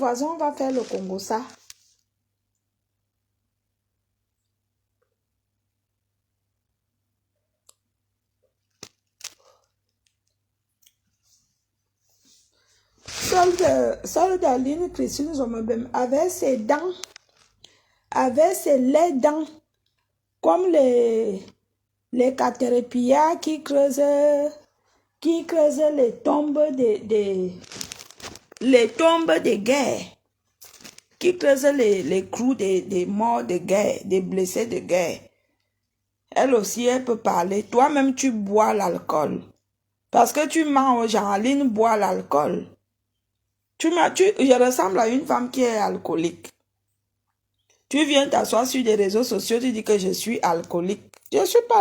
voisin va faire le Congo ça. Seule d'Aline Christine Zomobem avait ses dents, avait ses laides dents, comme les caterpillars qui creusent les tombes les tombes de guerre, qui creusent les clous des morts de guerre, des blessés de guerre. Elle aussi, elle peut parler. Toi-même, tu bois l'alcool. Parce que tu mens aux gens, Aline boit l'alcool. Je ressemble à une femme qui est alcoolique. Tu viens t'asseoir sur des réseaux sociaux, tu dis que je suis alcoolique. Je ne suis pas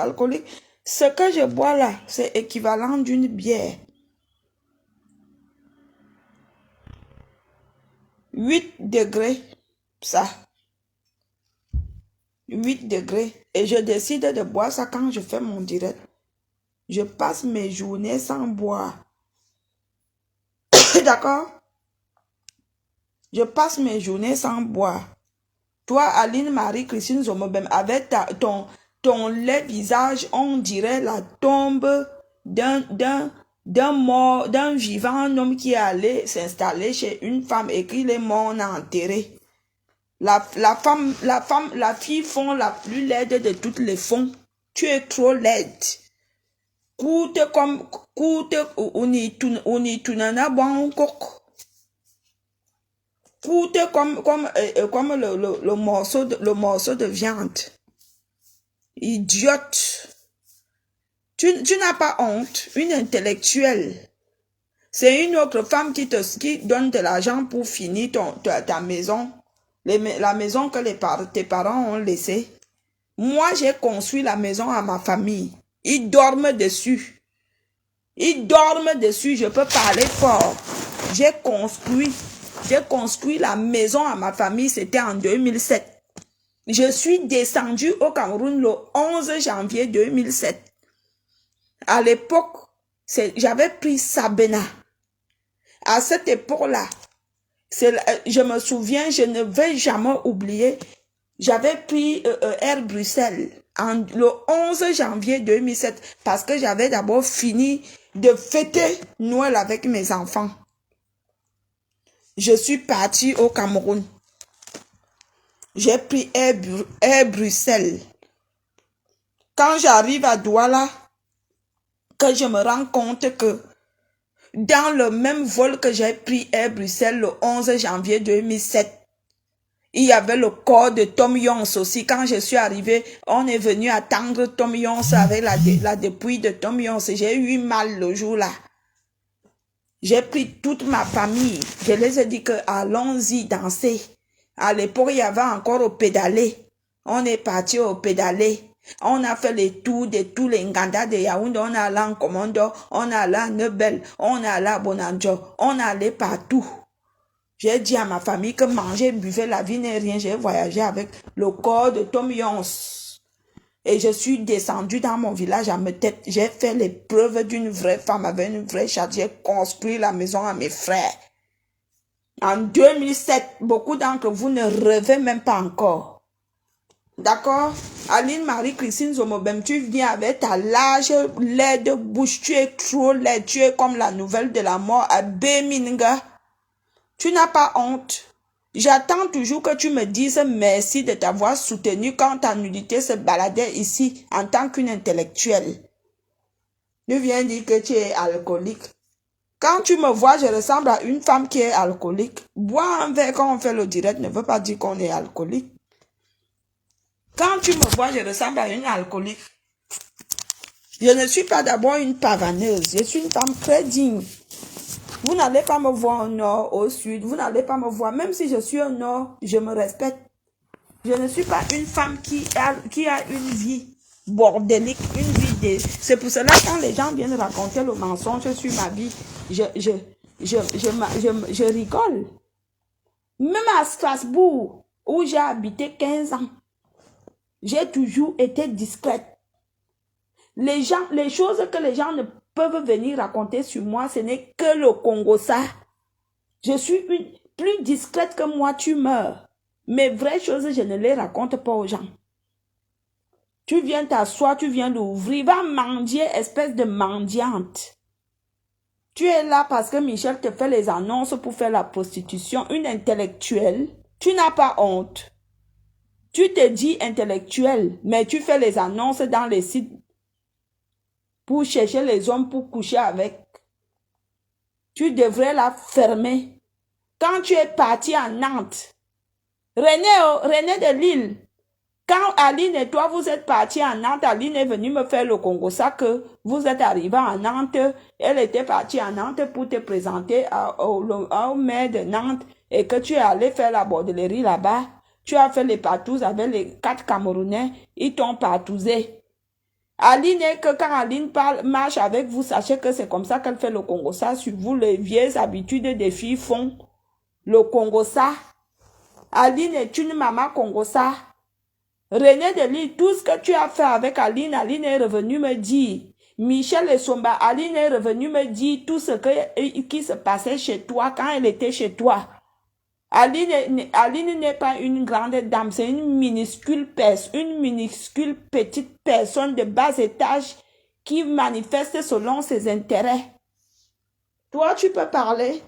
alcoolique. Ce que je bois là, c'est équivalent d'une bière. 8 degrés, ça. 8 degrés. Et je décide de boire ça quand je fais mon direct. Je passe mes journées sans boire. D'accord? Je passe mes journées sans boire. Toi, Aline Marie-Christine Zomobem, avec ton laid visage, on dirait la tombe d'un mort, d'un vivant, un homme qui est allé s'installer chez une femme et qu'il est mort, on a enterré. La fille fond la plus laide de toutes les fonds. Tu es trop laide. Coûte uni tunana bon coq. Coûte comme le morceau de viande. Idiote. Tu n'as pas honte. Une intellectuelle. C'est une autre femme qui donne de l'argent pour finir ta maison. La maison que tes parents ont laissée. Moi, j'ai construit la maison à ma famille. Ils dorment dessus. Ils dorment dessus. Je peux parler fort. J'ai construit la maison à ma famille. C'était en 2007. Je suis descendue au Cameroun le 11 janvier 2007. À l'époque, j'avais pris Sabena. À cette époque-là, je me souviens, je ne vais jamais oublier, j'avais pris Air Bruxelles le 11 janvier 2007 parce que j'avais d'abord fini de fêter Noël avec mes enfants. Je suis partie au Cameroun. J'ai pris Air Bruxelles. Quand j'arrive à Douala, que je me rends compte que dans le même vol que j'ai pris Air Bruxelles le 11 janvier 2007, il y avait le corps de Tom Yons aussi. Quand je suis arrivée, on est venu attendre Tom Yons avec la dépouille de Tom Yons. J'ai eu mal le jour-là. J'ai pris toute ma famille. Je les ai dit que allons-y danser. À l'époque, il y avait encore au pédalé. On est parti au pédalé. On a fait les tours de tous les Nganda de Yaoundé. On est allé en Commando. On est allé à Nebel. On est allé à Bonanjo. On est allé partout. J'ai dit à ma famille que manger, buvez, la vie n'est rien. J'ai voyagé avec le corps de Tom Yons. Et je suis descendue dans mon village à me tête. J'ai fait les preuves d'une vraie femme avec une vraie chatte. J'ai construit la maison à mes frères. En 2007, beaucoup d'entre vous ne rêvez même pas encore. D'accord? Aline Marie-Christine Zomobem, tu viens avec ta large laide bouche. Tu es trop laide. Tu es comme la nouvelle de la mort à Béminga. Tu n'as pas honte. J'attends toujours que tu me dises merci de t'avoir soutenu quand ta nudité se baladait ici en tant qu'une intellectuelle. Tu viens dire que tu es alcoolique. Quand tu me vois, je ressemble à une femme qui est alcoolique. Boire un verre quand on fait le direct ne veut pas dire qu'on est alcoolique. Quand tu me vois, je ressemble à une alcoolique. Je ne suis pas d'abord une pavaneuse. Je suis une femme très digne. Vous n'allez pas me voir au nord, au sud. Vous n'allez pas me voir. Même si je suis au nord, je me respecte. Je ne suis pas une femme qui a une vie bordélique, une vie de... C'est pour cela quand les gens viennent raconter le mensonge sur ma vie, je rigole. Même à Strasbourg, où j'ai habité 15 ans, j'ai toujours été discrète. Les choses que les gens ne peuvent venir raconter sur moi, ce n'est que le Congo ça. Je suis plus discrète que moi, tu meurs. Mes vraies choses, je ne les raconte pas aux gens. Tu viens t'asseoir, tu viens d'ouvrir, va mendier, espèce de mendiante. Tu es là parce que Michel te fait les annonces pour faire la prostitution, une intellectuelle. Tu n'as pas honte. Tu te dis intellectuel, mais tu fais les annonces dans les sites pour chercher les hommes pour coucher avec. Tu devrais la fermer. Quand tu es parti à Nantes, René de Lille, quand Aline et toi, vous êtes partis à Nantes, Aline est venue me faire le Congo, ça que vous êtes arrivé à Nantes, elle était partie à Nantes pour te présenter au maire de Nantes et que tu es allé faire la bordellerie là-bas. Tu as fait les partous avec les 4 Camerounais, ils t'ont partousé. Aline est que quand Aline marche avec vous, sachez que c'est comme ça qu'elle fait le Congo, ça sur vous, les vieilles habitudes des filles font le Congo, ça. Aline est une maman Congo, ça. René de Lille, tout ce que tu as fait avec Aline, Aline est revenue me dire. Michel et Somba, Aline est revenue me dire tout ce qui se passait chez toi quand elle était chez toi. Aline n'est pas une grande dame, c'est une minuscule petite personne de bas étage qui manifeste selon ses intérêts. Toi, tu peux parler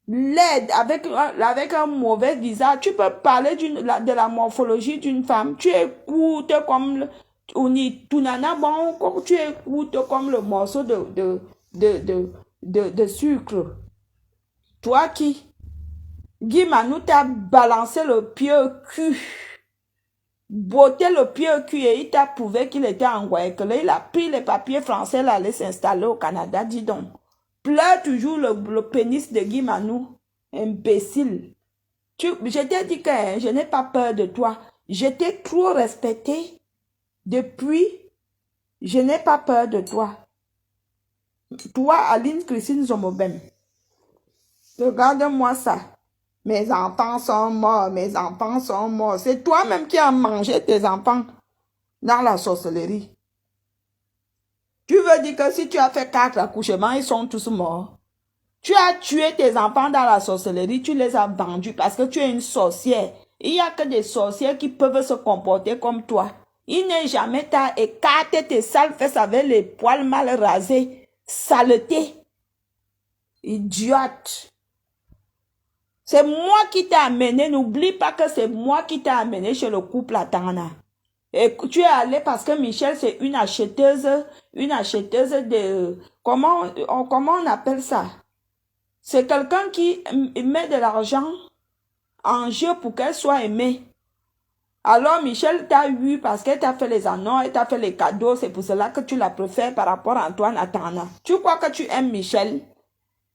laide, avec un mauvais visage. Tu peux parler de la morphologie d'une femme. Tu écoutes comme tu écoutes comme le morceau de sucre. Toi qui, Guy Manou t'a balancé le pied au cul. Botté le pied au cul et il t'a prouvé qu'il était en Guayaquil. Il a pris les papiers français, il allait s'installer au Canada, dis donc. Pleure toujours le pénis de Guy Manou. Imbécile. Je t'ai dit que je n'ai pas peur de toi. Je t'ai trop respecté. Depuis, je n'ai pas peur de toi. Toi, Aline Christine Zomobem. Regarde-moi ça. Mes enfants sont morts, mes enfants sont morts. C'est toi-même qui as mangé tes enfants dans la sorcellerie. Tu veux dire que si tu as fait 4 accouchements, ils sont tous morts? Tu as tué tes enfants dans la sorcellerie, tu les as vendus parce que tu es une sorcière. Il n'y a que des sorcières qui peuvent se comporter comme toi. Il n'est jamais tard, écarte tes sales fesses avec les poils mal rasés. Saleté. Idiote. C'est moi qui t'ai amené, n'oublie pas que c'est moi qui t'ai amené chez le couple Atana. Et tu es allé parce que Michel, c'est une acheteuse de... Comment on appelle ça? C'est quelqu'un qui met de l'argent en jeu pour qu'elle soit aimée. Alors Michel t'a eu parce qu'elle t'a fait les annonces, elle t'a fait les cadeaux, c'est pour cela que tu la préfères par rapport à Antoine Atana. Tu crois que tu aimes Michel?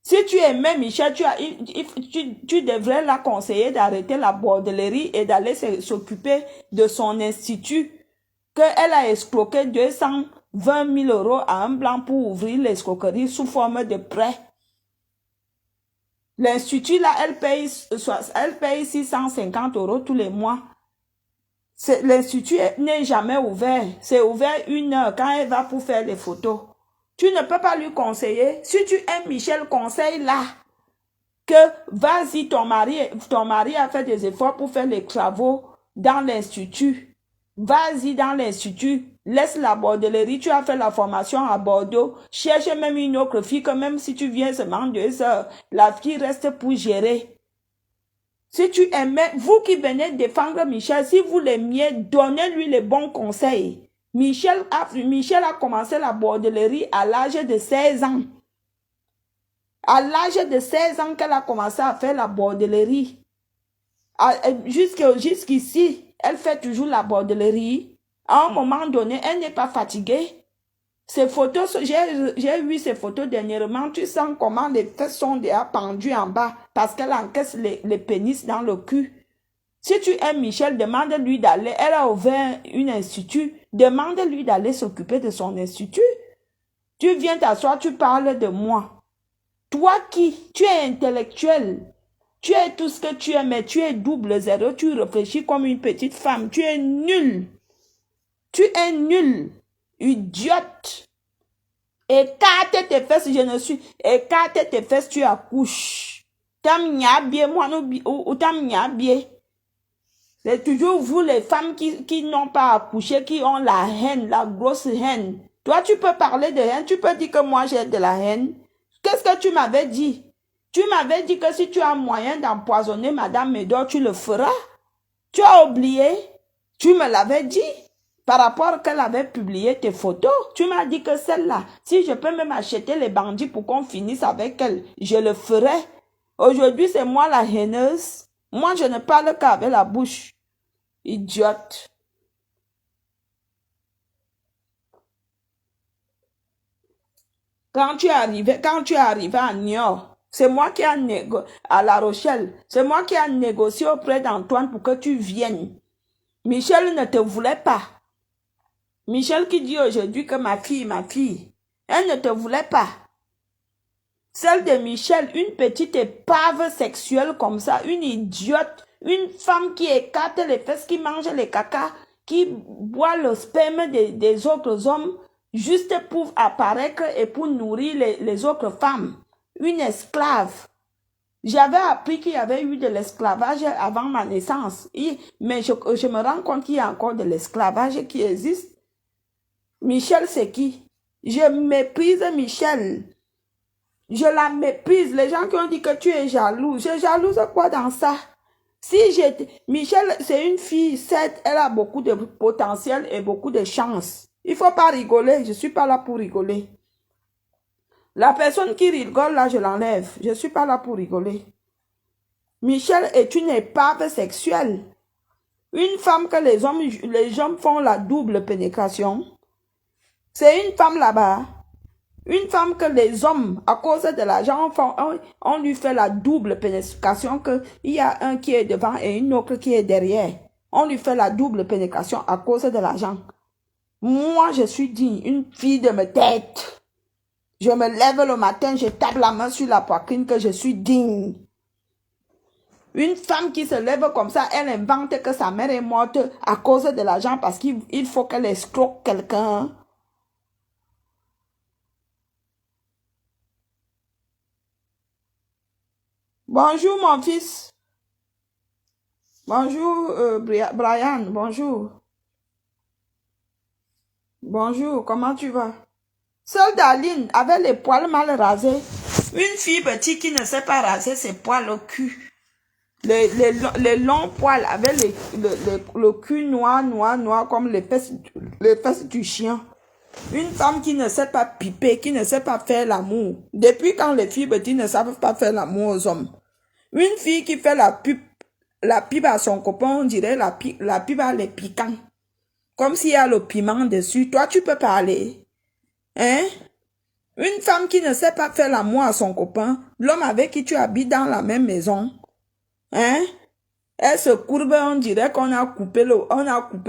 Si tu aimais Michel, tu devrais la conseiller d'arrêter la bordellerie et d'aller s'occuper de son institut, qu'elle a escroqué 220 000 € à un blanc pour ouvrir l'escroquerie sous forme de prêt. L'institut, là, elle paye 650 € tous les mois. L'institut n'est jamais ouvert. C'est ouvert 1 heure quand elle va pour faire les photos. Tu ne peux pas lui conseiller. Si tu aimes Michel, conseille-là que vas-y, ton mari a fait des efforts pour faire les travaux dans l'institut. Vas-y dans l'institut. Laisse la bordellerie. Tu as fait la formation à Bordeaux. Cherche même une autre fille que même si tu viens seulement 2 heures, la fille reste pour gérer. Si tu aimais, vous qui venez défendre Michel, si vous l'aimiez, donnez-lui les bons conseils. Michel a commencé la bordellerie à l'âge de 16 ans. À l'âge de 16 ans qu'elle a commencé à faire la bordellerie. Jusqu'ici, elle fait toujours la bordellerie. À un moment donné, elle n'est pas fatiguée. Ces photos, j'ai vu ces photos dernièrement. Tu sens comment les fesses sont déjà pendues en bas parce qu'elle encaisse les pénis dans le cul. Si tu aimes Michel, demande-lui d'aller. Elle a ouvert un institut. Demande-lui d'aller s'occuper de son institut. Tu viens t'asseoir, tu parles de moi. Toi qui, tu es intellectuel. Tu es tout ce que tu es, mais tu es double zéro. Tu réfléchis comme une petite femme. Tu es nul. Tu es nul. Idiote. Écarte tes fesses, écarte tes fesses, tu accouches. Tam Niabié, moi, ou Tam Niabié. C'est toujours vous, les femmes qui n'ont pas accouché, qui ont la haine, la grosse haine. Toi, tu peux parler de haine, tu peux dire que moi, j'ai de la haine. Qu'est-ce que tu m'avais dit? Tu m'avais dit que si tu as moyen d'empoisonner Madame Médor, tu le feras. Tu as oublié? Tu me l'avais dit. Par rapport qu'elle avait publié tes photos, tu m'as dit que celle-là, si je peux même acheter les bandits pour qu'on finisse avec elle, je le ferai. Aujourd'hui, c'est moi la haineuse. Moi, je ne parle qu'avec la bouche. Idiote. Quand tu es arrivé à Niort, c'est moi qui ai négocié à La Rochelle. C'est moi qui ai négocié auprès d'Antoine pour que tu viennes. Michel ne te voulait pas. Michel qui dit aujourd'hui que ma fille, elle ne te voulait pas. Celle de Michel, une petite épave sexuelle comme ça, une idiote, une femme qui écarte les fesses, qui mange les caca, qui boit le sperme des autres hommes, juste pour apparaître et pour nourrir les autres femmes. Une esclave. J'avais appris qu'il y avait eu de l'esclavage avant ma naissance. Mais je me rends compte qu'il y a encore de l'esclavage qui existe. Michel, c'est qui? Je méprise Michel. Je la méprise. Les gens qui ont dit que tu es jaloux. Je jalouse quoi dans ça? Michel, c'est une fille, certes, elle a beaucoup de potentiel et beaucoup de chance. Il faut pas rigoler. Je suis pas là pour rigoler. La personne qui rigole, là, je l'enlève. Je suis pas là pour rigoler. Michel est une épave sexuelle. Une femme que les hommes font la double pénétration. C'est une femme là-bas. Une femme que les hommes, à cause de l'argent, on lui fait la double pénétration, qu'il y a un qui est devant et une autre qui est derrière. On lui fait la double pénétration à cause de l'argent. Moi, je suis digne, une fille de ma tête. Je me lève le matin, je tape la main sur la poitrine que je suis digne. Une femme qui se lève comme ça, elle invente que sa mère est morte à cause de l'argent parce qu'il faut qu'elle escroque quelqu'un. Bonjour mon fils. Bonjour Brian, bonjour. Bonjour, comment tu vas? Celle d'Aline avait les poils mal rasés. Une fille petite qui ne sait pas raser ses poils au cul. Les longs poils avec le cul noir comme les fesses du chien. Une femme qui ne sait pas piper, qui ne sait pas faire l'amour. Depuis quand les filles petites ne savent pas faire l'amour aux hommes? Une fille qui fait la pipe à son copain, on dirait la pipe à les piquants. Comme s'il y a le piment dessus. Toi, tu peux parler. Hein? Une femme qui ne sait pas faire l'amour à son copain, l'homme avec qui tu habites dans la même maison. Hein? Elle se courbe, on dirait qu'on a coupé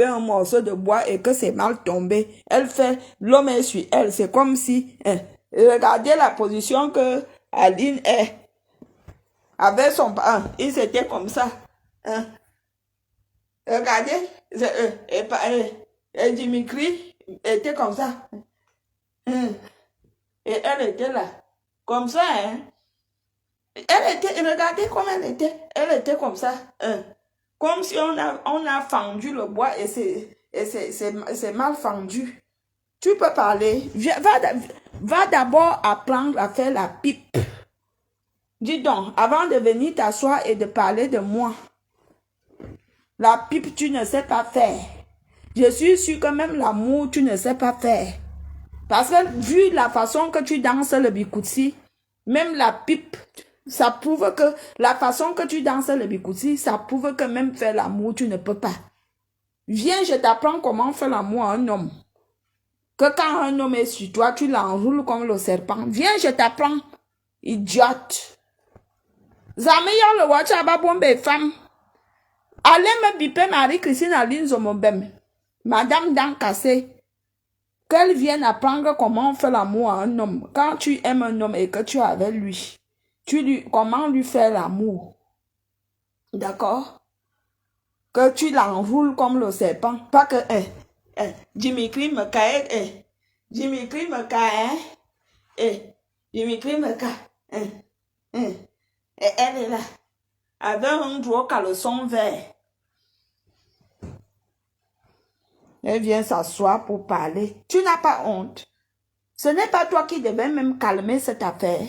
un morceau de bois et que c'est mal tombé. Elle fait, l'homme est sur elle. C'est comme si, regardez la position que Aline est. Avec son parent, il s'était comme ça. Hein? Regardez, et Dimitri était comme ça. Hein? Et elle était là. Comme ça, hein? Regardez comment elle était. Elle était comme ça. Hein? Comme si on a fendu le bois et c'est mal fendu. Tu peux parler. Va d'abord apprendre à faire la pipe. Dis donc, avant de venir t'asseoir et de parler de moi, la pipe, tu ne sais pas faire. Je suis sûre que même l'amour, tu ne sais pas faire. Parce que vu la façon que tu danses le bikutsi, même la pipe, ça prouve que la façon que tu danses le bikutsi, ça prouve que même faire l'amour, tu ne peux pas. Viens, je t'apprends comment faire l'amour à un homme. Que quand un homme est sur toi, tu l'enroules comme le serpent. Viens, je t'apprends. Idiote. Zameyo le wachaba bombe femme. Allez me biper Marie-Christine Aline Zomobem. Madame Dankassé. Qu'elle vienne apprendre comment on fait l'amour à un homme. Quand tu aimes un homme et que tu es avec lui, comment lui faire l'amour. D'accord? Que tu l'enroules comme le serpent. Pas que, Dimitri me caille, Dimitri me caille, Dimitri me caille, Et elle est là, avec un gros caleçon vert. Elle vient s'asseoir pour parler. Tu n'as pas honte. Ce n'est pas toi qui devais même calmer cette affaire.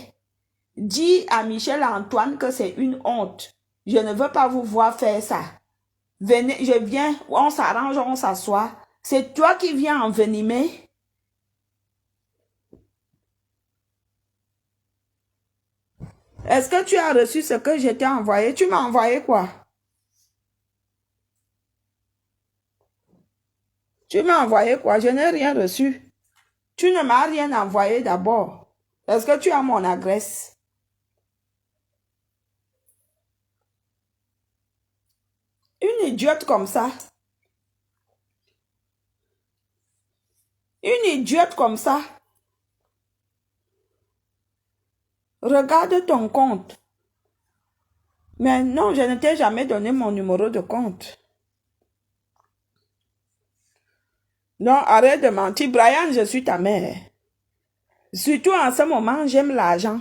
Dis à Michel et Antoine que c'est une honte. Je ne veux pas vous voir faire ça. Venez, je viens, on s'arrange, on s'assoit. C'est toi qui viens envenimer. Est-ce que tu as reçu ce que je t'ai envoyé? Tu m'as envoyé quoi? Tu m'as envoyé quoi? Je n'ai rien reçu. Tu ne m'as rien envoyé d'abord. Est-ce que tu as mon adresse? Une idiote comme ça. Une idiote comme ça. Regarde ton compte. Mais non, je ne t'ai jamais donné mon numéro de compte. Non, arrête de mentir. Brian, je suis ta mère. Surtout en ce moment, j'aime l'argent.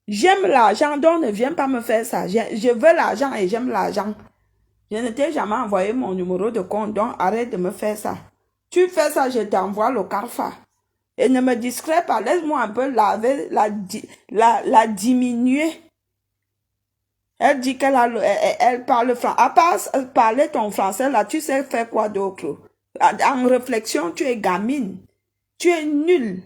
J'aime l'argent, donc ne viens pas me faire ça. Je veux l'argent et j'aime l'argent. Je ne t'ai jamais envoyé mon numéro de compte, donc arrête de me faire ça. Tu fais ça, je t'envoie le CARFA. Et ne me distrais pas, laisse-moi un peu la diminuer. Elle dit elle parle français. À part parler ton français, là, tu sais faire quoi d'autre? En réflexion, tu es gamine. Tu es nulle.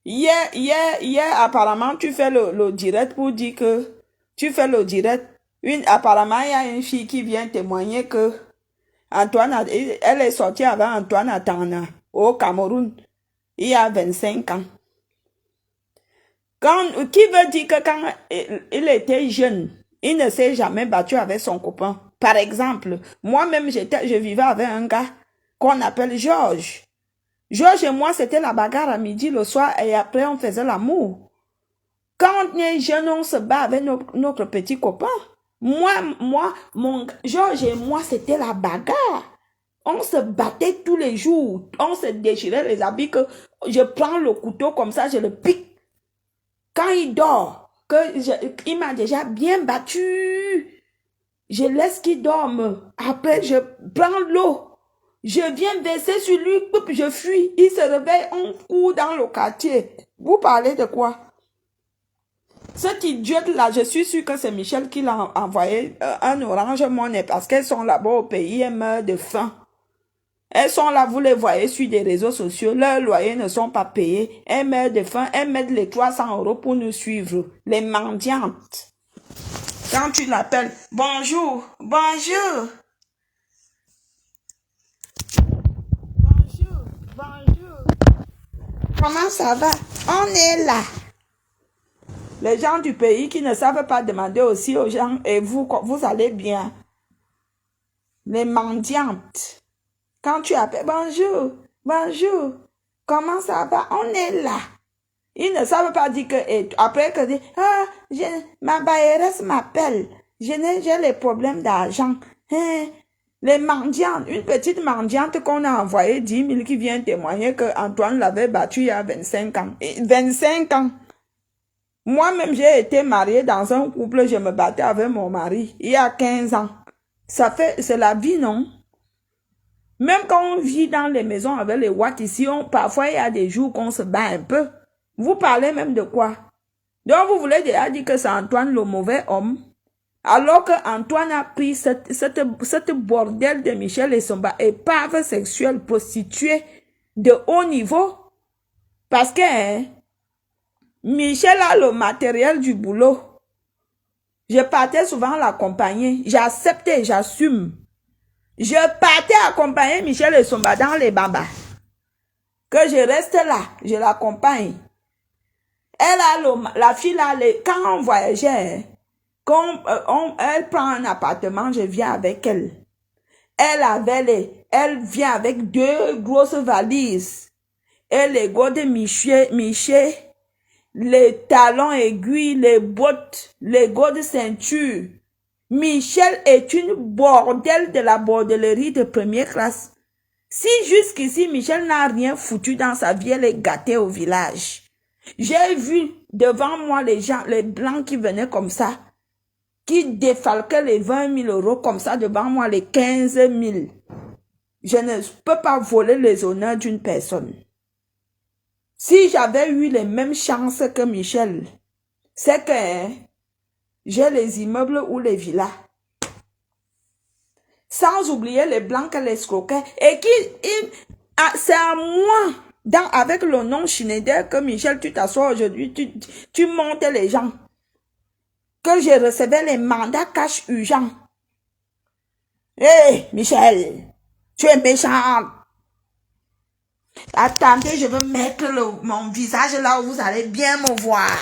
Hier, apparemment, tu fais le direct pour dire que tu fais le direct. Apparemment, il y a une fille qui vient témoigner que elle est sortie avec Antoine Atana au Cameroun. Il y a 25 ans. Qui veut dire que quand il était jeune, il ne s'est jamais battu avec son copain. Par exemple, moi-même, je vivais avec un gars qu'on appelle Georges. Georges et moi, c'était la bagarre à midi, le soir, et après, on faisait l'amour. Quand on est jeune, on se bat avec notre petit copain. Georges et moi, c'était la bagarre. On se battait tous les jours. On se déchirait les habits que je prends le couteau comme ça, je le pique. Quand il dort, il m'a déjà bien battu. Je laisse qu'il dorme. Après, je prends l'eau. Je viens verser sur lui, je fuis. Il se réveille, on court dans le quartier. Vous parlez de quoi? Cette idiote-là, je suis sûre que c'est Michel qui l'a envoyé un Orange Money parce qu'elles sont là-bas au pays, elles meurent de faim. Elles sont là, vous les voyez sur des réseaux sociaux, leurs loyers ne sont pas payés, elles meurent de faim, elles mettent les 300 € pour nous suivre, les mendiantes. Quand tu l'appelles, bonjour, bonjour. Bonjour, bonjour. Comment ça va? On est là. Les gens du pays qui ne savent pas demander aussi aux gens, et vous allez bien. Les mendiantes. Quand tu appelles, bonjour, bonjour, comment ça va? On est là. Ils ne savent pas dire que, après que dire, ma bailleresse m'appelle, j'ai les problèmes d'argent. Les mendiantes, une petite mendiante qu'on a envoyée 10 000 qui vient témoigner que Antoine l'avait battu il y a 25 ans. 25 ans. Moi-même, j'ai été mariée dans un couple, je me battais avec mon mari il y a 15 ans. C'est la vie, non? Même quand on vit dans les maisons avec les watts ici, parfois il y a des jours qu'on se bat un peu. Vous parlez même de quoi? Donc vous voulez déjà dire que c'est Antoine le mauvais homme? Alors que Antoine a pris cette bordel de Michel et son épave sexuelle prostituée de haut niveau. Parce que Michel a le matériel du boulot. Je partais souvent l'accompagner. J'acceptais, j'assume. Je partais accompagner Michel et Somba dans les babas. Que je reste là, je l'accompagne. La fille là, quand on voyageait, elle prend un appartement, je viens avec elle. Elle vient avec 2 grosses valises. Et les gars de Michel, les talons aiguilles, les bottes, les gars de ceinture. Michel est une bordelle de la bordellerie de première classe. Si jusqu'ici, Michel n'a rien foutu dans sa vie, elle est gâtée au village. J'ai vu devant moi les gens, les blancs qui venaient comme ça, qui défalquaient les 20 000 euros comme ça devant moi, les 15 000. Je ne peux pas voler les honneurs d'une personne. Si j'avais eu les mêmes chances que Michel, c'est que j'ai les immeubles ou les villas. Sans oublier les blancs qu'elle escroquait. Et c'est à moi, avec le nom Schneider, que Michel, tu t'assois aujourd'hui, tu montes les gens. Que je recevais les mandats cash urgents. Hé, Michel, tu es méchant. Attendez, je veux mettre mon visage là où vous allez bien me voir.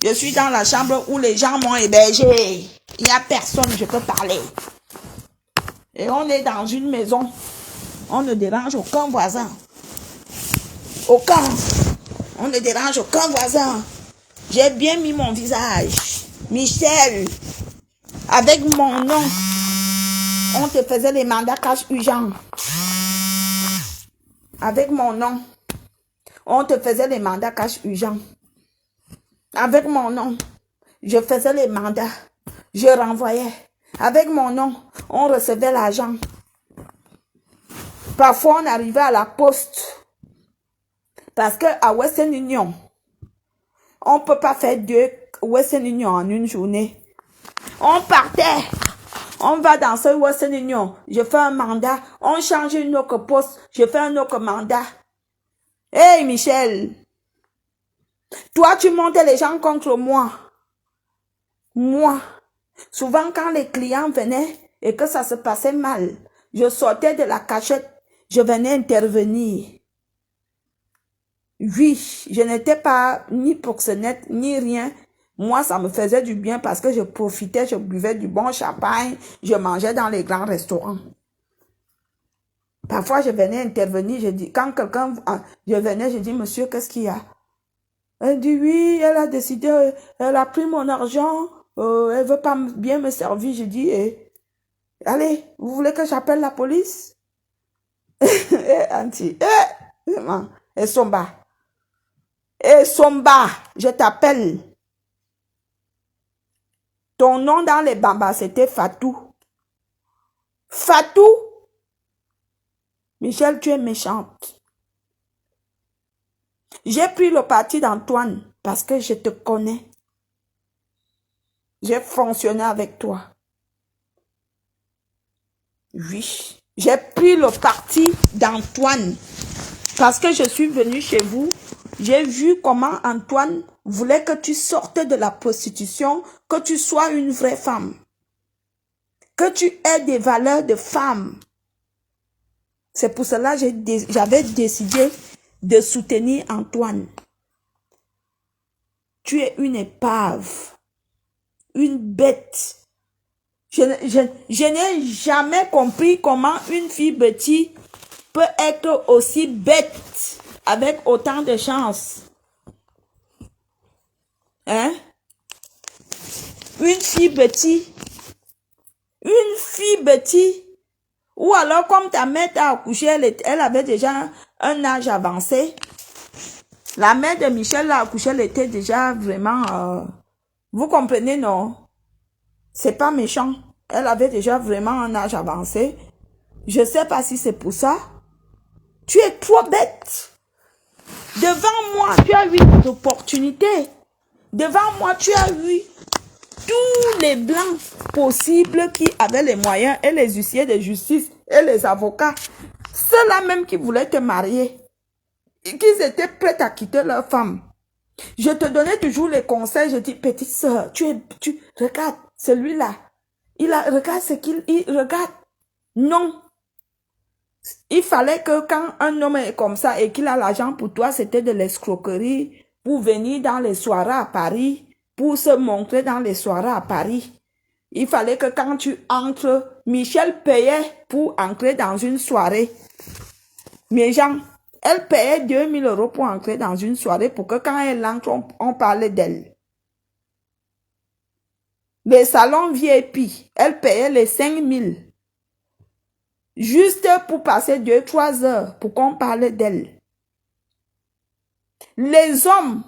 Je suis dans la chambre où les gens m'ont hébergé. Il n'y a personne, je peux parler. Et on est dans une maison. On ne dérange aucun voisin. Aucun. On ne dérange aucun voisin. J'ai bien mis mon visage. Michel. Avec mon nom. On te faisait les mandats cash urgents. Avec mon nom. On te faisait les mandats cash urgents. Avec mon nom. Je faisais les mandats. Je renvoyais. Avec mon nom. On recevait l'argent. Parfois, on arrivait à la poste. Parce qu'à Western Union, on ne peut pas faire 2 Western Union en une journée. On partait. On va dans ce Western Union. Je fais un mandat. On change une autre poste. Je fais un autre mandat. Hey Michel. Toi, tu montais les gens contre moi. Moi. Souvent, quand les clients venaient et que ça se passait mal, je sortais de la cachette. Je venais intervenir. Oui, je n'étais pas ni proxénète, ni rien. Moi, ça me faisait du bien parce que je profitais, je buvais du bon champagne, je mangeais dans les grands restaurants. Parfois, je venais intervenir, je dis, quand quelqu'un, je venais, je dis, monsieur, qu'est-ce qu'il y a? Elle dit, oui, elle a décidé, elle a pris mon argent, elle veut pas bien me servir. Je dis, allez, vous voulez que j'appelle la police? Auntie, vraiment, Somba. Somba, je t'appelle. Ton nom dans les bambas, c'était Fatou. Fatou? Michel, tu es méchante. J'ai pris le parti d'Antoine parce que je te connais. J'ai fonctionné avec toi. Oui. J'ai pris le parti d'Antoine parce que je suis venue chez vous. J'ai vu comment Antoine voulait que tu sortes de la prostitution, que tu sois une vraie femme. Que tu aies des valeurs de femme. C'est pour cela que j'avais décidé de soutenir Antoine. Tu es une épave. Une bête. Je n'ai jamais compris comment une fille bêtise peut être aussi bête avec autant de chance. Hein? Une fille bêtise. Une fille bêtise. Ou alors comme ta mère t'a accouché, elle avait déjà un âge avancé. La mère de Michel l'a accouché, elle était déjà vraiment... vous comprenez, non? C'est pas méchant. Elle avait déjà vraiment un âge avancé. Je sais pas si c'est pour ça. Tu es trop bête. Devant moi, tu as eu des opportunités. Devant moi, tu as eu tous les blancs possibles qui avaient les moyens et les huissiers de justice et les avocats. Ceux-là même qui voulaient te marier. Et qu'ils étaient prêts à quitter leur femme. Je te donnais toujours les conseils. Je dis, petite soeur, regarde, celui-là. Regarde ce qu'il regarde. Non. Il fallait que quand un homme est comme ça et qu'il a l'argent pour toi, c'était de l'escroquerie pour venir dans les soirées à Paris, pour se montrer dans les soirées à Paris. Il fallait que quand tu entres, Michel payait pour entrer dans une soirée. Mes gens, elle payait 2000 € pour entrer dans une soirée pour que quand elle entre, on parlait d'elle. Les salons VIP, elle payait les 5000. Juste pour passer 2-3 heures pour qu'on parle d'elle. Les hommes,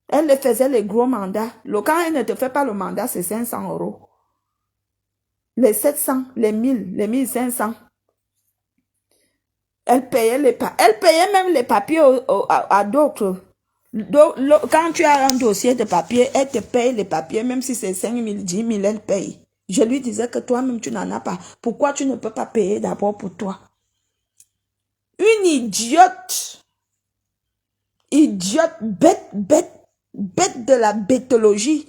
elle les faisait les gros mandats. Quand elle ne te fait pas le mandat, c'est 500 €. Les 700, les 1000, les 1500. Elle payait même les papiers à d'autres. Quand tu as un dossier de papier, elle te paye les papiers, même si c'est 5 000, 10 000, elle paye. Je lui disais que toi-même, tu n'en as pas. Pourquoi tu ne peux pas payer d'abord pour toi? Une idiote, bête de la bêtologie.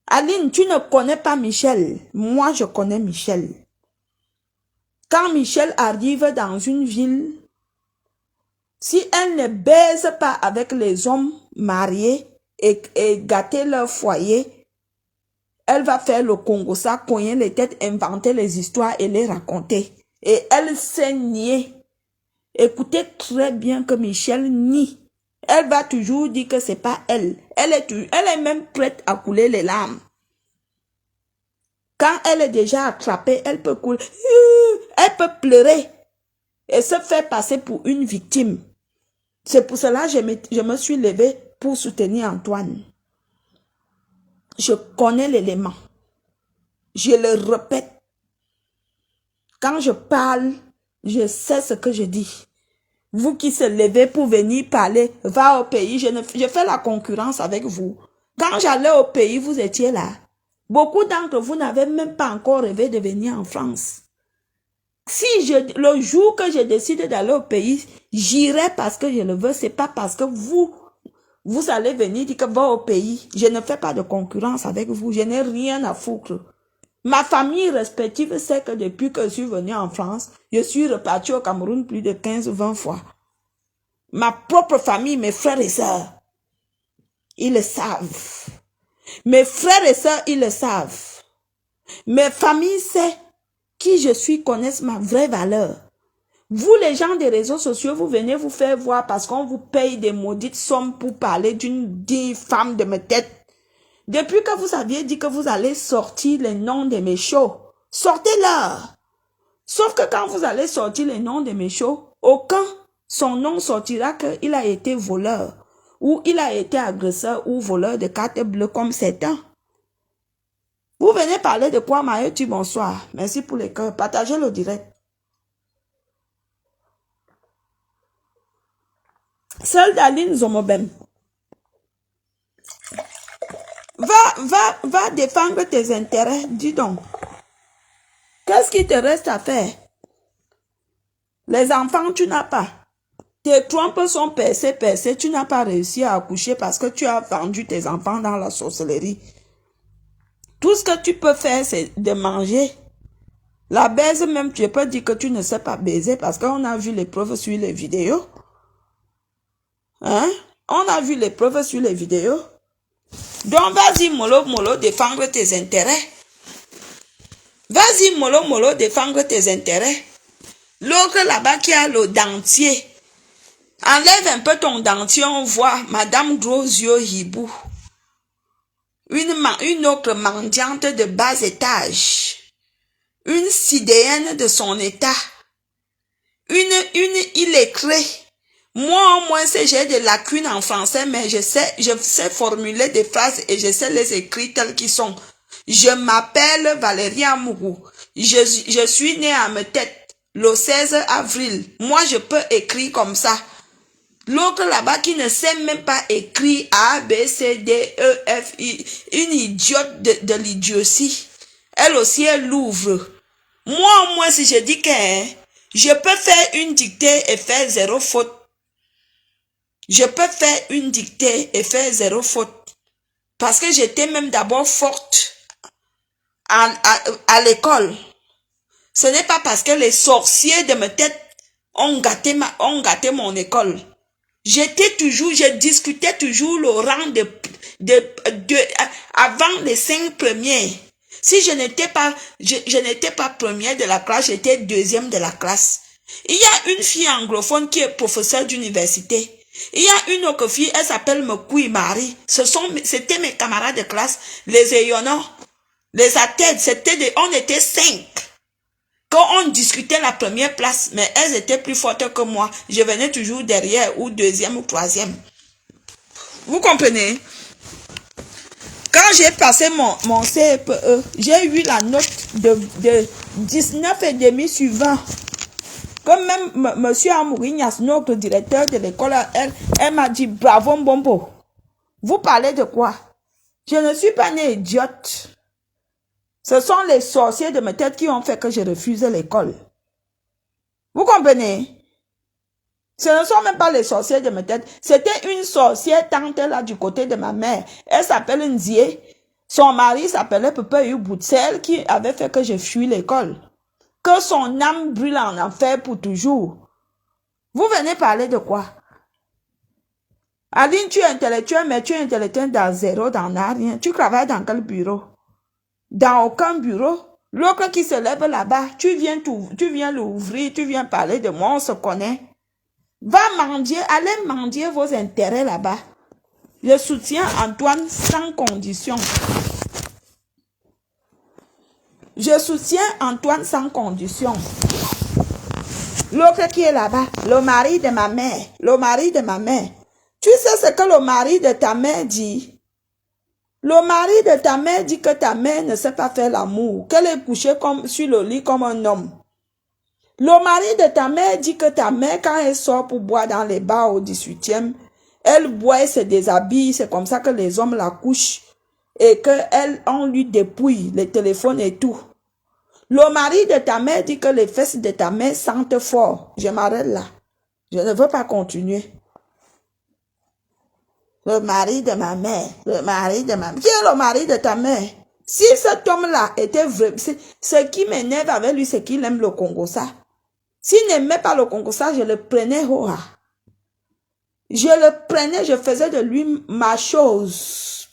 Aline, tu ne connais pas Michel. Moi, je connais Michel. Quand Michel arrive dans une ville, si elle ne baise pas avec les hommes mariés et gâter leur foyer, elle va faire le Congo, ça, cogner les têtes, inventer les histoires et les raconter. Et elle s'est niée. Écoutez très bien que Michel nie. Elle va toujours dire que c'est pas elle. Elle est même prête à couler les larmes. Quand elle est déjà attrapée, elle peut couler. Elle peut pleurer et se faire passer pour une victime. C'est pour cela que je me suis levée pour soutenir Antoine. Je connais l'élément. Je le répète. Quand je parle, je sais ce que je dis. Vous qui se levez pour venir parler, va au pays, je fais la concurrence avec vous. Quand j'allais au pays, vous étiez là. Beaucoup d'entre vous n'avaient même pas encore rêvé de venir en France. Le jour que je décide d'aller au pays, j'irai parce que je le veux, c'est pas parce que vous allez venir dire que va au pays. Je ne fais pas de concurrence avec vous, je n'ai rien à foutre. Ma famille respective sait que depuis que je suis venue en France, je suis repartie au Cameroun plus de 15-20 fois. Ma propre famille, mes frères et sœurs, ils le savent. Mes frères et sœurs, ils le savent. Mes familles savent qui je suis, connaissent ma vraie valeur. Vous, les gens des réseaux sociaux, vous venez vous faire voir parce qu'on vous paye des maudites sommes pour parler d'une femme de ma tête. Depuis que vous aviez dit que vous allez sortir les noms de mes shows, sortez-leur. Sauf que quand vous allez sortir les noms de mes shows, aucun son nom sortira qu'il a été voleur, ou il a été agresseur ou voleur de cartes bleues comme certains. Vous venez parler de quoi, Maïoti, bonsoir. Merci pour les cœurs. Partagez le direct. Seule Daline Zomobem. Va défendre tes intérêts, dis donc. Qu'est-ce qui te reste à faire? Les enfants, tu n'as pas. Tes trompes sont percées, tu n'as pas réussi à accoucher parce que tu as vendu tes enfants dans la sorcellerie. Tout ce que tu peux faire, c'est de manger. La baise même, tu peux dire que tu ne sais pas baiser parce qu'on a vu les preuves sur les vidéos. Hein? On a vu les preuves sur les vidéos. Donc, vas-y, mollo, défendre tes intérêts. Vas-y, mollo, défendre tes intérêts. L'autre là-bas qui a le dentier. Enlève un peu ton dentier, on voit Madame Gros Yeux Hibou. Une autre mendiante de bas étage. Une sidéenne de son état. Une illettrée. Moi, au moins, j'ai des lacunes en français, mais je sais formuler des phrases et je sais les écrire telles qu'ils sont. Je m'appelle Valérie Amourou. Je suis née à Metette le 16 avril. Moi, je peux écrire comme ça. L'autre là-bas qui ne sait même pas écrire A, B, C, D, E, F, I, une idiote de l'idiotie. Elle aussi, elle l'ouvre. Moi, au moins, si je dis que je peux faire une dictée et faire 0 faute. Je peux faire une dictée et faire 0 faute. Parce que j'étais même d'abord forte à l'école. Ce n'est pas parce que les sorciers de ma tête ont gâté mon école. Je discutais toujours le rang avant les 5 premiers. Si je n'étais pas première de la classe, j'étais deuxième de la classe. Il y a une fille anglophone qui est professeure d'université. Il y a une autre fille, elle s'appelle Mekui Marie. C'était mes camarades de classe, les ayonnants, les athètes, on était 5. Quand on discutait la première place, mais elles étaient plus fortes que moi. Je venais toujours derrière ou deuxième ou troisième. Vous comprenez? Quand j'ai passé mon CPE, j'ai eu la note de 19,5 sur 20. Comme même monsieur Amourignas, notre directeur de l'école, elle m'a dit bravo Mbombo. Vous parlez de quoi? Je ne suis pas née idiote. Ce sont les sorciers de mes têtes qui ont fait que je refuse l'école. Vous comprenez? Ce ne sont même pas les sorciers de mes têtes. C'était une sorcière tante là du côté de ma mère. Elle s'appelle Nzie. Son mari s'appelait Pepe Boutsel qui avait fait que je fuis l'école. Que son âme brûle en enfer pour toujours. Vous venez parler de quoi? Aline, tu es intellectuel, mais tu es intellectuel dans zéro, dans rien. Tu travailles dans quel bureau? Dans aucun bureau. L'autre qui se lève là-bas, tu viens l'ouvrir, tu viens parler de moi, on se connaît. Va mendier, allez mendier vos intérêts là-bas. Je soutiens Antoine sans condition. Je soutiens Antoine sans condition. L'autre qui est là-bas, le mari de ma mère, le mari de ma mère. Tu sais ce que le mari de ta mère dit? Le mari de ta mère dit que ta mère ne sait pas faire l'amour, qu'elle est couchée sur le lit comme un homme. Le mari de ta mère dit que ta mère, quand elle sort pour boire dans les bars au 18e, elle boit et se déshabille, c'est comme ça que les hommes la couchent et qu'on lui dépouille les téléphones et tout. Le mari de ta mère dit que les fesses de ta mère sentent fort. Je m'arrête là. Je ne veux pas continuer. Le mari de ma mère, le mari de ma mère. Qui est le mari de ta mère? Si cet homme-là était vrai, ce qui m'énerve avec lui, c'est qu'il aime le Congo-ça. S'il n'aimait pas le Congo-ça, je le prenais hoa. Je le prenais, je faisais de lui ma chose.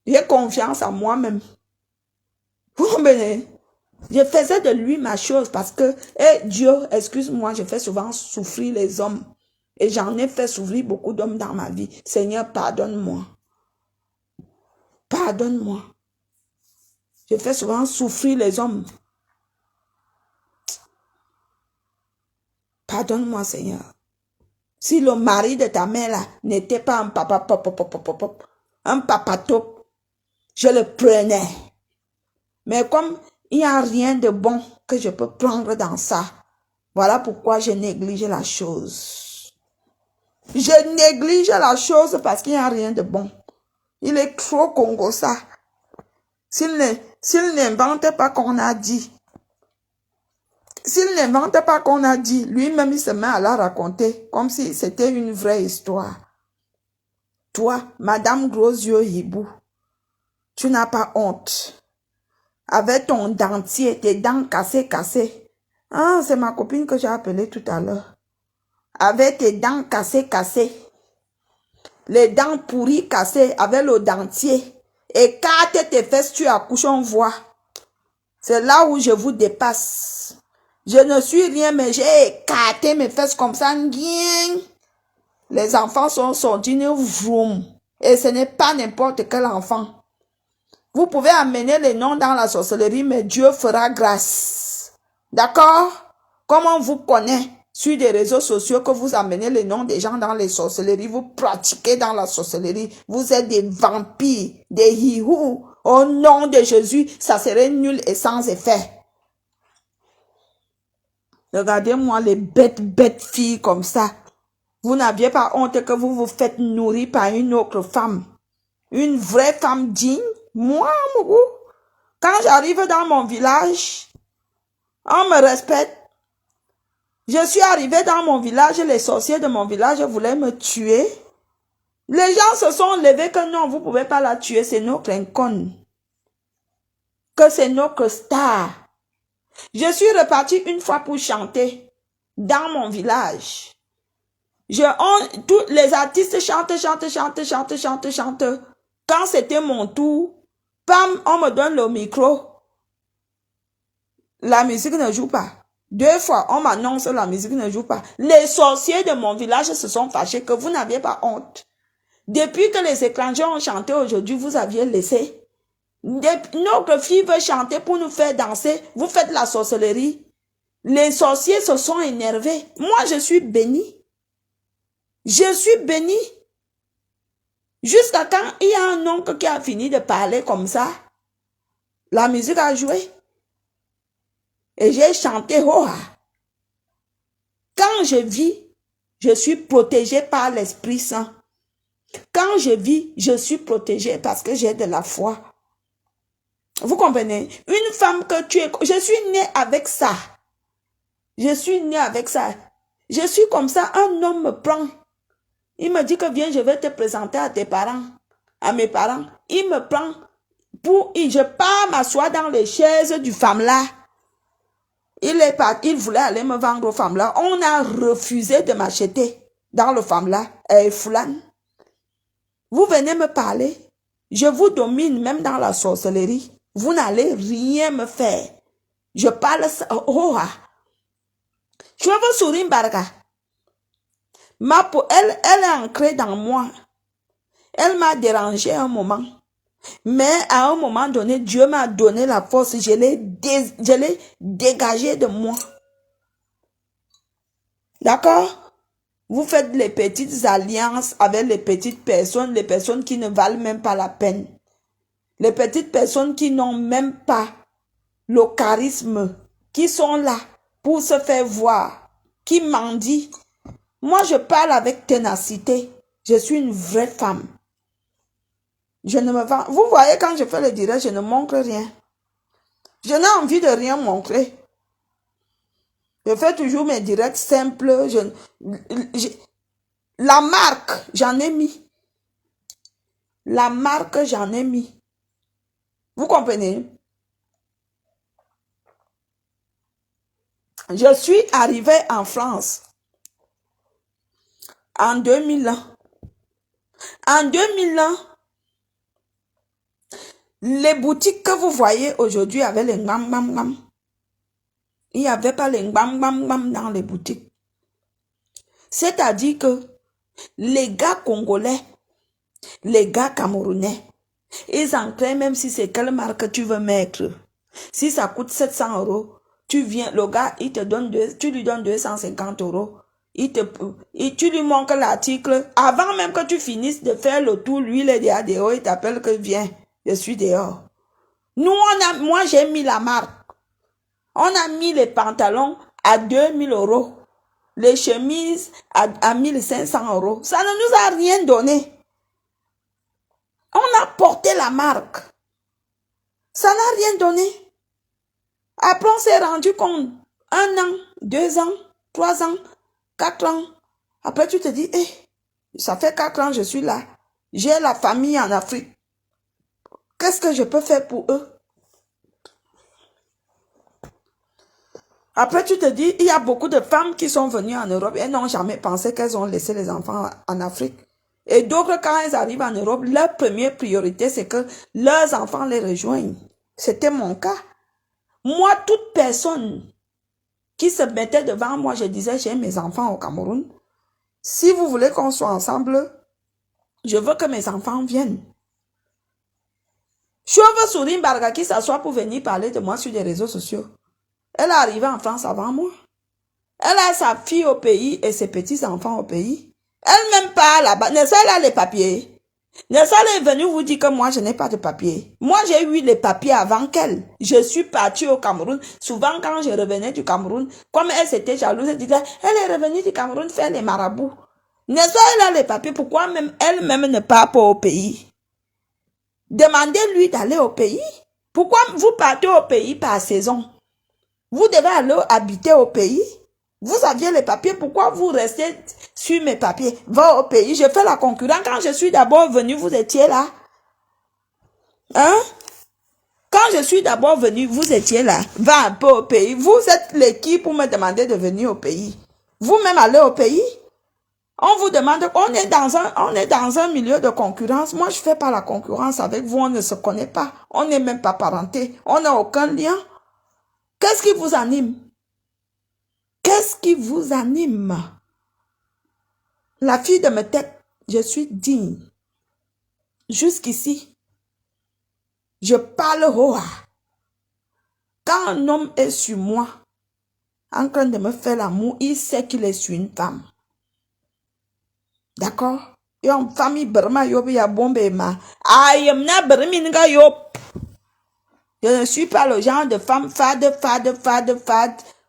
J'ai confiance en moi-même. Vous comprenez? Je faisais de lui ma chose parce que, Dieu, excuse-moi, je fais souvent souffrir les hommes. Et j'en ai fait souffrir beaucoup d'hommes dans ma vie. Seigneur, pardonne-moi. Pardonne-moi. Je fais souvent souffrir les hommes. Pardonne-moi, Seigneur. Si le mari de ta mère là n'était pas un papa un papa top, je le prenais. Mais comme il n'y a rien de bon que je peux prendre dans ça, voilà pourquoi je néglige la chose. Je néglige la chose parce qu'il n'y a rien de bon. Il est trop Congo ça. S'il n'invente pas qu'on a dit, s'il n'invente pas qu'on a dit, lui-même il se met à la raconter comme si c'était une vraie histoire. Toi, Madame Gros Yeux Hibou, tu n'as pas honte. Avec ton dentier, tes dents cassées. Ah, c'est ma copine que j'ai appelée tout à l'heure. Avec tes dents cassées. Les dents pourries cassées avec le dentier. Écarte tes fesses, tu accouches, on voit. C'est là où je vous dépasse. Je ne suis rien, mais j'ai écarté mes fesses comme ça. Les enfants sont sortis, vroom. Et ce n'est pas n'importe quel enfant. Vous pouvez amener les noms dans la sorcellerie, mais Dieu fera grâce. D'accord? Comme on vous connaît sur des réseaux sociaux que vous amenez les noms des gens dans les sorcelleries, vous pratiquez dans la sorcellerie, vous êtes des vampires, des hihous. Au nom de Jésus, ça serait nul et sans effet. Regardez-moi les bêtes filles comme ça. Vous n'aviez pas honte que vous vous faites nourrir par une autre femme. Une vraie femme digne. Moi, quand j'arrive dans mon village, on me respecte. Je suis arrivée dans mon village, les sorciers de mon village voulaient me tuer. Les gens se sont levés que non, vous ne pouvez pas la tuer, c'est notre inconne. Que c'est notre star. Je suis repartie une fois pour chanter dans mon village. Tous les artistes chantent. Quand c'était mon tour, pam, on me donne le micro. La musique ne joue pas. 2 fois, on m'annonce la musique ne joue pas. Les sorciers de mon village se sont fâchés que vous n'aviez pas honte. Depuis que les étrangers ont chanté aujourd'hui, vous aviez laissé. Notre fille veut chanter pour nous faire danser. Vous faites la sorcellerie. Les sorciers se sont énervés. Moi, je suis béni. Je suis béni. Jusqu'à quand il y a un oncle qui a fini de parler comme ça. La musique a joué. Et j'ai chanté Hoa. Quand je vis, je suis protégée par l'Esprit Saint. Quand je vis, je suis protégée parce que j'ai de la foi. Vous comprenez? Une femme que tu es... Je suis née avec ça. Je suis née avec ça. Je suis comme ça. Un homme me prend. Il me dit que viens, je vais te présenter à tes parents. À mes parents. Il me prend. Je pars m'asseoir dans les chaises du femme là. Il voulait aller me vendre aux femmes là. On a refusé de m'acheter dans le femme là. Foulane. Vous venez me parler. Je vous domine même dans la sorcellerie. Vous n'allez rien me faire. Je parle ça. Oh, ah. Je veux sourire, Baraka. Ma peau, elle est ancrée dans moi. Elle m'a dérangé un moment. Mais à un moment donné, Dieu m'a donné la force. Je l'ai dégagée de moi. D'accord? Vous faites les petites alliances avec les petites personnes, les personnes qui ne valent même pas la peine. Les petites personnes qui n'ont même pas le charisme, qui sont là pour se faire voir, qui mendient. Moi, je parle avec ténacité. Je suis une vraie femme. Je ne me vends. Vous voyez, quand je fais le direct, je ne montre rien. Je n'ai envie de rien montrer. Je fais toujours mes directs simples. La marque, j'en ai mis. La marque, j'en ai mis. Vous comprenez? Je suis arrivée en France en 2001. En 2001, les boutiques que vous voyez aujourd'hui avec les ngam ngam ngam, il n'y avait pas les ngam ngam ngam dans les boutiques. C'est-à-dire que les gars congolais, les gars camerounais, ils entraient même si c'est quelle marque tu veux mettre. Si ça coûte 700 €, tu viens, le gars, il te donne tu lui donnes 250 €. Tu lui montres l'article. Avant même que tu finisses de faire le tour, lui, il est déjà dehors, il t'appelle que viens, je suis dehors. Nous, moi, j'ai mis la marque. On a mis les pantalons à 2000 €. Les chemises à 1500 €. Ça ne nous a rien donné. On a porté la marque. Ça n'a rien donné. Après, on s'est rendu compte. 1 an, 2 ans, 3 ans, 4 ans. Après, tu te dis, ça fait 4 ans, je suis là. J'ai la famille en Afrique. Qu'est-ce que je peux faire pour eux? Après, tu te dis, il y a beaucoup de femmes qui sont venues en Europe et n'ont jamais pensé qu'elles ont laissé les enfants en Afrique. Et d'autres, quand elles arrivent en Europe, leur première priorité, c'est que leurs enfants les rejoignent. C'était mon cas. Moi, toute personne qui se mettait devant moi, je disais, j'ai mes enfants au Cameroun. Si vous voulez qu'on soit ensemble, je veux que mes enfants viennent. Je veux Souris Barga qui s'assoit pour venir parler de moi sur les réseaux sociaux. Elle est arrivée en France avant moi. Elle a sa fille au pays et ses petits-enfants au pays. Elle-même pas là-bas. Nessa, elle a les papiers. Nessa, elle est venue vous dire que moi, je n'ai pas de papiers. Moi, j'ai eu les papiers avant qu'elle. Je suis partie au Cameroun. Souvent, quand je revenais du Cameroun, comme elle s'était jalouse, elle disait, elle est revenue du Cameroun faire les marabouts. Nessa, elle a les papiers. Pourquoi même elle-même ne part pas au pays? Demandez-lui d'aller au pays. Pourquoi vous partez au pays par saison? Vous devez aller habiter au pays. Vous aviez les papiers. Pourquoi vous restez sur mes papiers? Va au pays. Je fais la concurrence. Quand je suis d'abord venu, vous étiez là. Hein? Quand je suis d'abord venu, vous étiez là. Va un peu au pays. Vous êtes l'équipe pour me demander de venir au pays. Vous-même allez au pays. On vous demande, on est dans un milieu de concurrence. Moi, je fais pas la concurrence avec vous. On ne se connaît pas. On n'est même pas parenté. On n'a aucun lien. Qu'est-ce qui vous anime? Qu'est-ce qui vous anime? La fille de mes têtes, je suis digne. Jusqu'ici, je parle Hoa. Quand un homme est sur moi, en train de me faire l'amour, il sait qu'il est sur une femme. D'accord? Et en famille, Burma, yob, ya bombe, ma. Ayemna, Burminga, yop. Je ne suis pas le genre de femme fade,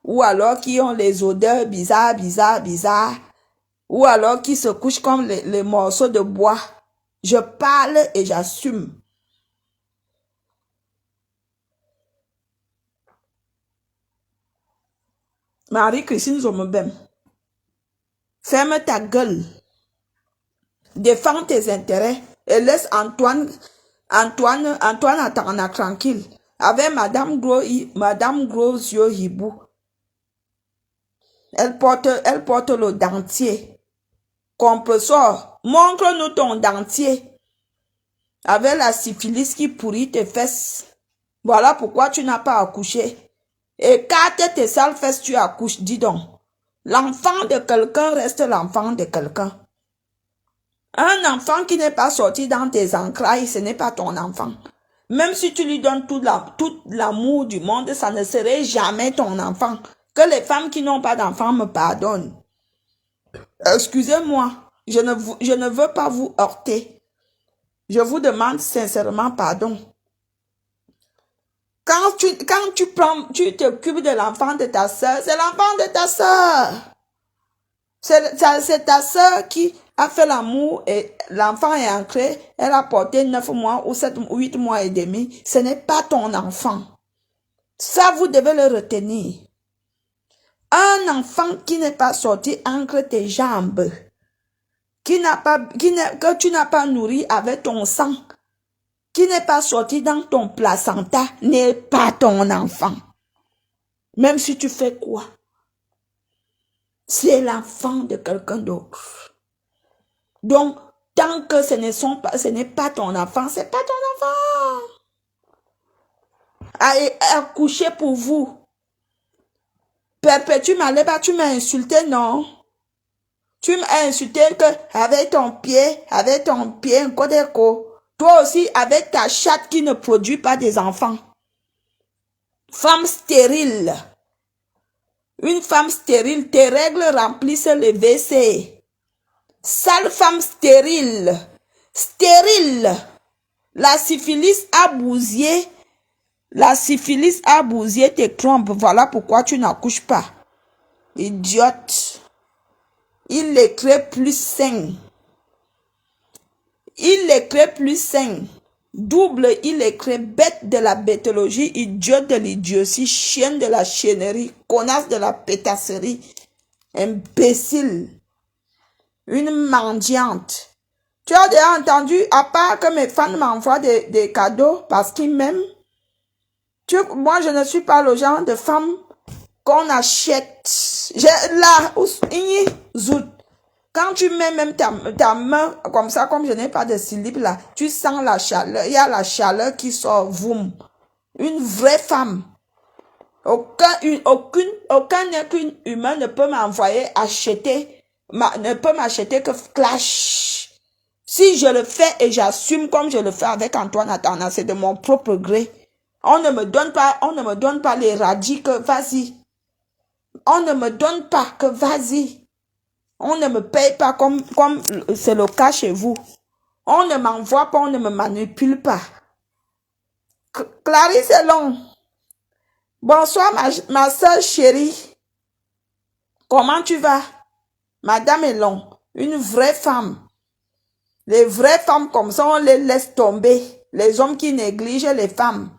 ou alors qui ont les odeurs bizarres, ou alors qui se couchent comme les morceaux de bois. Je parle et j'assume. Marie-Christine Zomebem, ferme ta gueule. Défends tes intérêts et laisse Antoine attendre tranquille. Avec Madame Gros Yeux Hibou. Elle porte le dentier. Compressor, montre-nous ton dentier. Avec la syphilis qui pourrit tes fesses. Voilà pourquoi tu n'as pas accouché. Écarte tes sales fesses, tu accouches, dis donc. L'enfant de quelqu'un reste l'enfant de quelqu'un. Un enfant qui n'est pas sorti dans tes entrailles, ce n'est pas ton enfant. Même si tu lui donnes tout l'amour du monde, ça ne serait jamais ton enfant. Que les femmes qui n'ont pas d'enfants me pardonnent. Excusez-moi, je ne veux pas vous heurter. Je vous demande sincèrement pardon. Quand tu t'occupes de l'enfant de ta soeur, c'est l'enfant de ta soeur. C'est ta soeur qui a fait l'amour et l'enfant est ancré. Elle a porté 9 mois ou 7 ou 8 mois et demi. Ce n'est pas ton enfant. Ça, vous devez le retenir. Un enfant qui n'est pas sorti entre tes jambes, que tu n'as pas nourri avec ton sang, qui n'est pas sorti dans ton placenta, n'est pas ton enfant. Même si tu fais quoi, c'est l'enfant de quelqu'un d'autre. Donc, tant que ce n'est pas ton enfant, c'est pas ton enfant. Accoucher pour vous. Perpétue Maleba, tu m'as insulté, non? Tu m'as insulté avec ton pied, un Kodeko. Toi aussi, avec ta chatte qui ne produit pas des enfants. Femme stérile. Une femme stérile, tes règles remplissent les WC. Sale femme stérile. Stérile. La syphilis a bousillé tes trompes. Voilà pourquoi tu n'accouches pas. Idiote. Il les crée plus sain. Double, il les crée bête de la bêtologie, idiote de l'idiotie, chienne de la chiennerie, connasse de la pétasserie, imbécile. Une mendiante. Tu as déjà entendu, à part que mes fans m'envoient des cadeaux parce qu'ils m'aiment? Moi, je ne suis pas le genre de femme qu'on achète. Quand tu mets même ta main comme ça, comme je n'ai pas de slip là, tu sens la chaleur. Il y a la chaleur qui sort, voum. Une vraie femme. Aucun être humain ne peut m'envoyer acheter, ne peut m'acheter que clash. Si je le fais et j'assume comme je le fais avec Antoine Atana, c'est de mon propre gré. On ne me donne pas les radis que vas-y. On ne me donne pas que vas-y. On ne me paye pas comme c'est le cas chez vous. On ne m'envoie pas, on ne me manipule pas. Clarisse est long. Bonsoir ma soeur chérie. Comment tu vas? Madame est long. Une vraie femme. Les vraies femmes comme ça, on les laisse tomber. Les hommes qui négligent les femmes.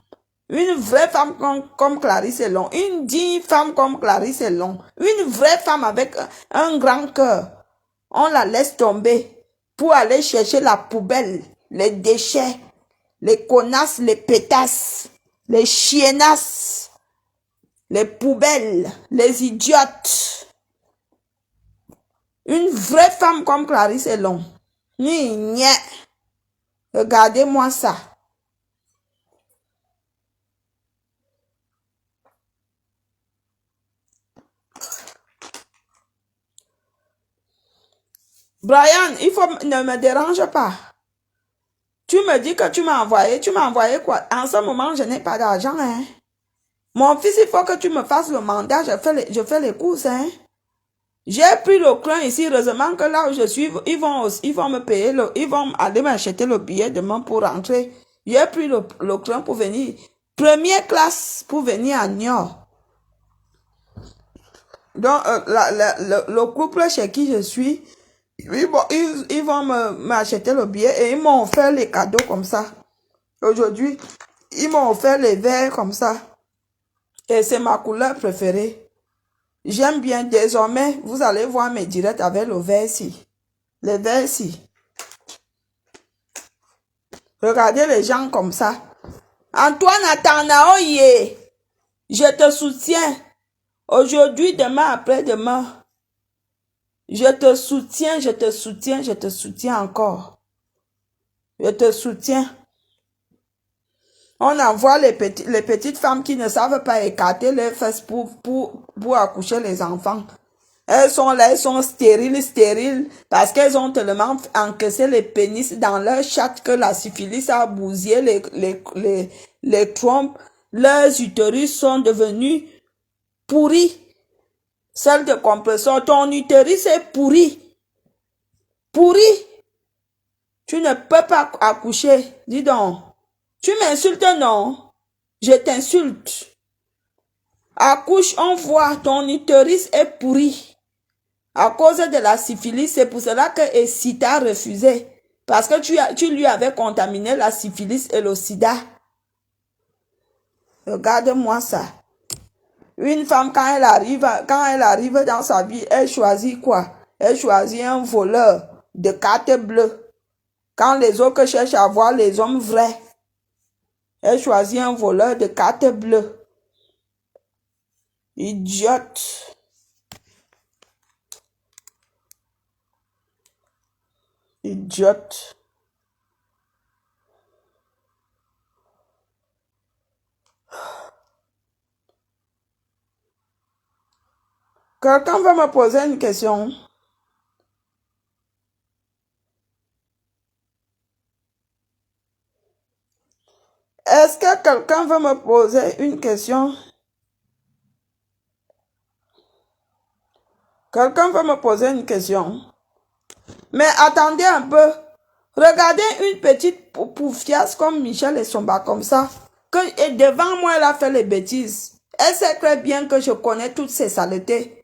Une vraie femme comme Clarisse est long. Une digne femme comme Clarisse est long. Une vraie femme avec un grand cœur. On la laisse tomber pour aller chercher la poubelle, les déchets, les connasses, les pétasses, les chiennasses, les poubelles, les idiotes. Une vraie femme comme Clarisse est long. Regardez-moi ça. Brian, ne me dérange pas. Tu me dis que tu m'as envoyé quoi? En ce moment, je n'ai pas d'argent, hein. Mon fils, il faut que tu me fasses le mandat. Je fais les courses, hein. J'ai pris le train ici. Heureusement que là où je suis, ils vont me payer, ils vont aller m'acheter le billet demain pour rentrer. J'ai pris le train pour venir. Première classe pour venir à Niort. Donc, le couple chez qui je suis, ils vont m'acheter le billet et ils m'ont offert les cadeaux comme ça. Aujourd'hui, ils m'ont offert les verres comme ça. Et c'est ma couleur préférée. J'aime bien. Désormais, vous allez voir mes directs avec le vert ici. Les verts ici. Regardez les gens comme ça. Antoine Atanaoye, je te soutiens. Aujourd'hui, demain, après-demain. Je te soutiens, je te soutiens, je te soutiens encore. Je te soutiens. On envoie les petites femmes qui ne savent pas écarter leurs fesses pour accoucher les enfants. Elles sont là, elles sont stériles, parce qu'elles ont tellement encaissé les pénis dans leur chatte que la syphilis a bousillé les trompes. Leurs utérus sont devenus pourris. Celle de compresseur, ton utérus est pourri. Pourri. Tu ne peux pas accoucher. Dis donc. Tu m'insultes, non? Je t'insulte. Accouche, on voit, ton utérus est pourri. À cause de la syphilis, c'est pour cela que Sida a refusé. Parce que tu lui avais contaminé la syphilis et le sida. Regarde-moi ça. Une femme, quand elle arrive dans sa vie, elle choisit quoi? Elle choisit un voleur de carte bleue. Quand les autres cherchent à voir les hommes vrais, elle choisit un voleur de carte bleue. Idiote. Idiote. Quelqu'un va me poser une question. Est-ce que quelqu'un veut me poser une question? Quelqu'un veut me poser une question? Mais attendez un peu. Regardez une petite poufiasse comme Michel et Somba comme ça. Et devant moi, elle a fait les bêtises. Elle sait très bien que je connais toutes ces saletés.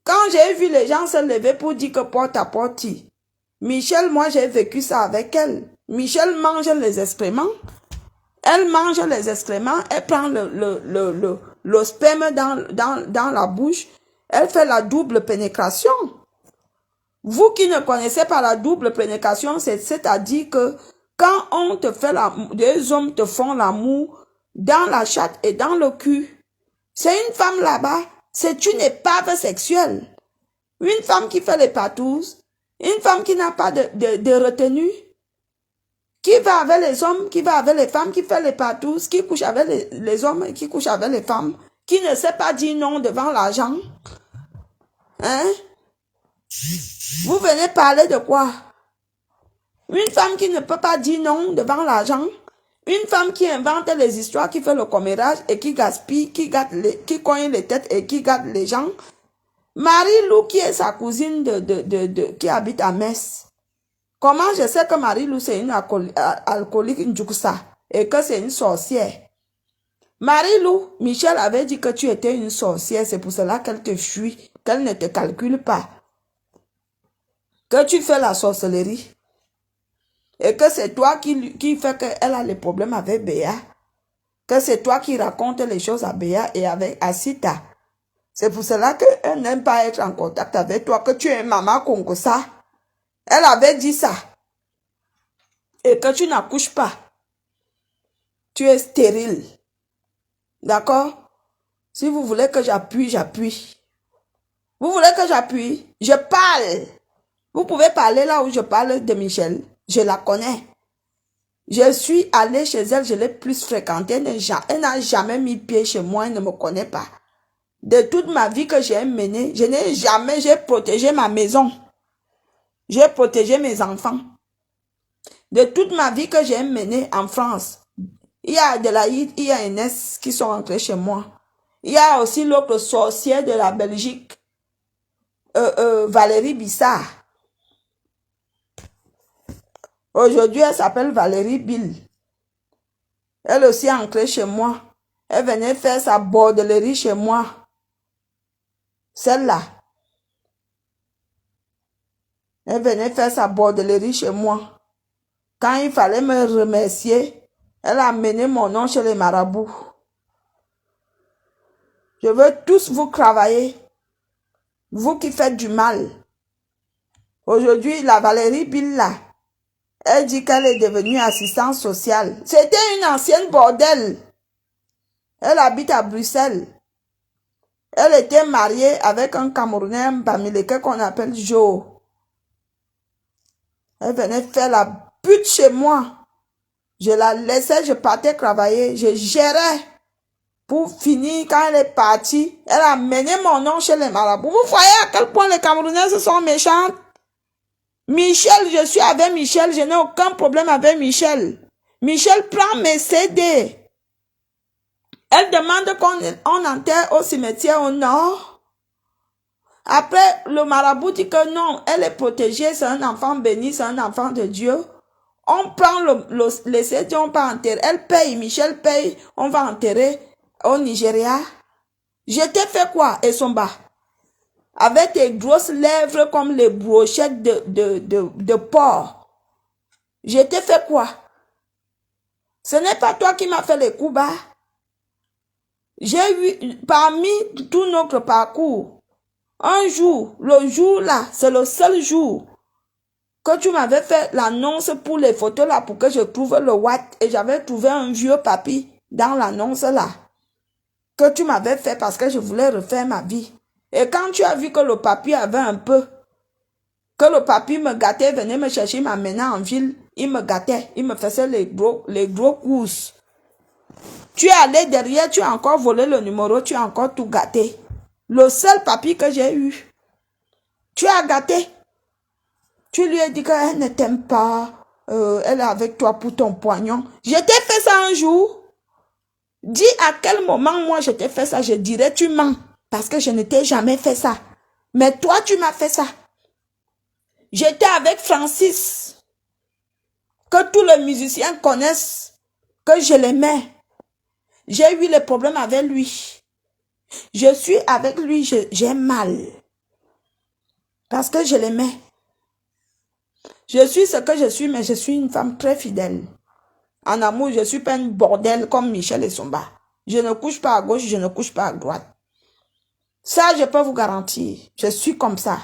Quand j'ai vu les gens se lever pour dire que porte à porte, Michel, moi j'ai vécu ça avec elle. Michel mange les excréments. Elle mange les excréments, elle prend le sperme dans la bouche, elle fait la double pénétration. Vous qui ne connaissez pas la double pénétration, c'est-à-dire que quand on te fait deux hommes te font l'amour dans la chatte et dans le cul, c'est une femme là-bas, c'est une épave sexuelle. Une femme qui fait les patous, une femme qui n'a pas de retenue, qui va avec les hommes, qui va avec les femmes, qui fait les patous, qui couche avec les hommes, qui couche avec les femmes, qui ne sait pas dire non devant l'argent. Hein? Vous venez parler de quoi? Une femme qui ne peut pas dire non devant l'argent. Une femme qui invente les histoires, qui fait le commérage et qui gaspille, qui cogne les têtes et qui gâte les gens. Marie-Lou, qui est sa cousine qui habite à Metz. Comment je sais que Marie-Lou, c'est une alcoolique, une Djouksa, et que c'est une sorcière? Marie-Lou, Michel avait dit que tu étais une sorcière, c'est pour cela qu'elle te fuit, qu'elle ne te calcule pas. Que tu fais la sorcellerie. Et que c'est toi qui fait qu'elle a les problèmes avec Béa. Que c'est toi qui racontes les choses à Béa et avec Asita. C'est pour cela qu'elle n'aime pas être en contact avec toi, que tu es maman Kongosa. Elle avait dit ça. Et que tu n'accouches pas. Tu es stérile. D'accord? Si vous voulez que j'appuie, j'appuie. Vous voulez que j'appuie? Je parle. Vous pouvez parler là où je parle de Michel. Je la connais. Je suis allée chez elle, je l'ai plus fréquentée. Elle n'a jamais mis pied chez moi, elle ne me connaît pas. De toute ma vie que j'ai menée, j'ai protégé ma maison. J'ai protégé mes enfants. De toute ma vie que j'ai menée en France, Il y a Adélaïde, il y a Inès qui sont rentrés chez moi. Il y a aussi l'autre sorcière de la Belgique, Valérie Bissard. Aujourd'hui, elle s'appelle Valérie Bill. Elle aussi est entrée chez moi. Elle venait faire sa bordellerie chez moi. Celle-là. Elle venait faire sa bordellerie chez moi. Quand il fallait me remercier, elle a amené mon nom chez les marabouts. Je veux tous vous travailler. Vous qui faites du mal. Aujourd'hui, la Valérie Bill là, elle dit qu'elle est devenue assistante sociale. C'était une ancienne bordelle. Elle habite à Bruxelles. Elle était mariée avec un Camerounais, un Bamileke qu'on appelle Joe. Elle venait faire la pute chez moi. Je la laissais, je partais travailler. Je gérais. Pour finir, quand elle est partie, elle a mené mon nom chez les marabouts. Vous voyez à quel point les Camerounais sont méchants. Michel, je suis avec Michel. Je n'ai aucun problème avec Michel. Michel prend mes CD. Elle demande qu'on enterre au cimetière au nord. Après, le marabout dit que non, elle est protégée, c'est un enfant béni, c'est un enfant de Dieu. On prend les CD, on va enterrer. Elle paye, Michel paye, on va enterrer au Nigeria. Je t'ai fait quoi, Essomba? Avec tes grosses lèvres comme les brochettes de porc. Je t'ai fait quoi? Ce n'est pas toi qui m'as fait les coups bas. J'ai eu, parmi tout notre parcours, un jour, le jour là, c'est le seul jour que tu m'avais fait l'annonce pour les photos là, pour que je trouve le Watt, et j'avais trouvé un vieux papy dans l'annonce là, que tu m'avais fait parce que je voulais refaire ma vie. Et quand tu as vu que le papy avait un peu, que le papy me gâtait, venait me chercher, m'amenait en ville, il me gâtait, il me faisait les gros courses. Tu es allé derrière, tu as encore volé le numéro, tu as encore tout gâté. Le seul papy que j'ai eu, tu as gâté. Tu lui as dit qu'elle ne t'aime pas, elle est avec toi pour ton poignon. Je t'ai fait ça un jour. Dis à quel moment moi je t'ai fait ça, je dirais tu mens. Parce que je ne t'ai jamais fait ça. Mais toi, tu m'as fait ça. J'étais avec Francis. Que tous les musiciens connaissent que je l'aimais. J'ai eu les problèmes avec lui. Je suis avec lui, j'ai mal. Parce que je l'aimais. Je suis ce que je suis, mais je suis une femme très fidèle. En amour, je ne suis pas une bordel comme Michel Essomba. Je ne couche pas à gauche, je ne couche pas à droite. Ça, je peux vous garantir. Je suis comme ça.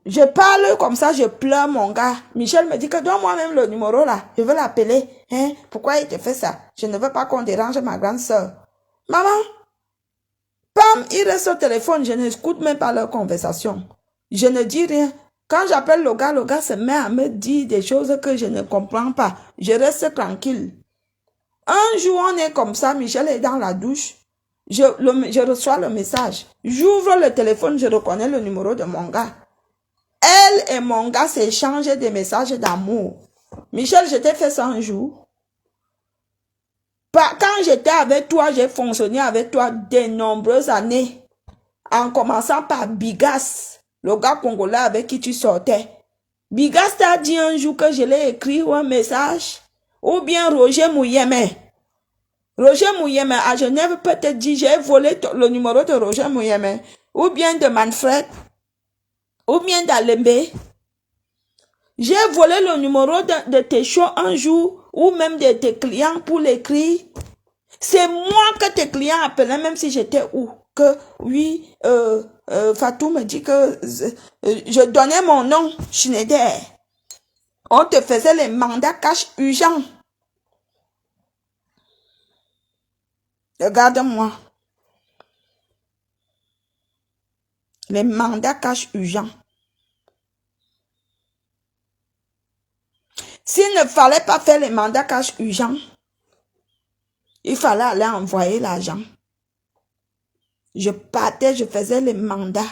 Je parle comme ça, je pleure mon gars. Michel me dit que donne-moi même le numéro là. Je veux l'appeler. Hein? Pourquoi il te fait ça? Je ne veux pas qu'on dérange ma grande soeur. Maman, pam, il reste au téléphone. Je n'écoute même pas leur conversation. Je ne dis rien. Quand j'appelle le gars se met à me dire des choses que je ne comprends pas. Je reste tranquille. Un jour, on est comme ça. Michel est dans la douche. Je reçois le message. J'ouvre le téléphone, je reconnais le numéro de mon gars. Elle et mon gars s'échangent des messages d'amour. Michel, je t'ai fait ça un jour. Quand j'étais avec toi, j'ai fonctionné avec toi de nombreuses années. En commençant par Bigas, le gars congolais avec qui tu sortais. Bigas t'a dit un jour que je l'ai écrit un message. Ou bien Roger Mouyeme. Roger Mouyeme à Genève peut-être dit j'ai volé le numéro de Roger Mouyeme. Ou bien de Manfred. Ou bien d'Alembe. J'ai volé le numéro de tes shows un jour, ou même de tes clients pour l'écrire. C'est moi que tes clients appelaient, même si j'étais où. Que oui, Fatou me dit que je donnais mon nom, Schneider. On te faisait les mandats cash urgents. Regarde-moi. Les mandats cash urgents. S'il ne fallait pas faire les mandats cash urgents, il fallait aller envoyer l'argent. Je partais, je faisais les mandats.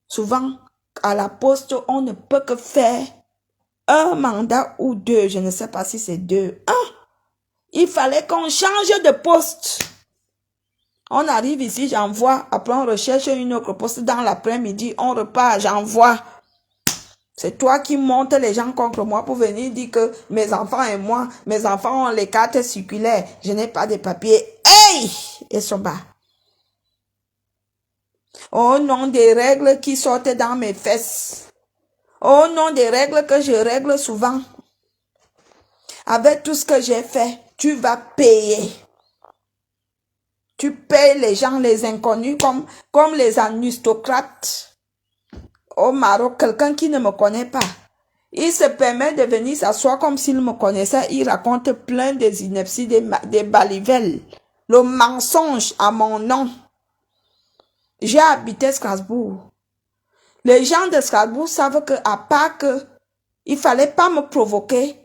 Souvent, à la poste, on ne peut que faire un mandat ou deux, je ne sais pas si c'est deux. Il fallait qu'on change de poste. On arrive ici, j'envoie. Après, on recherche une autre poste dans l'après-midi. On repart, j'envoie. C'est toi qui montes les gens contre moi pour venir dire que mes enfants et moi, mes enfants ont les cartes circulaires. Je n'ai pas de papiers. Hey! Et sont bas. Au nom des règles qui sortent dans mes fesses. Au nom des règles que je règle souvent. Avec tout ce que j'ai fait, tu vas payer. Tu payes les gens, les inconnus, comme les aristocrates. Au Maroc, quelqu'un qui ne me connaît pas. Il se permet de venir s'asseoir comme s'il me connaissait. Il raconte plein des inepties, des balivelles. Le mensonge à mon nom. J'ai habité Strasbourg. Les gens de Strasbourg savent que, à part que il fallait pas me provoquer,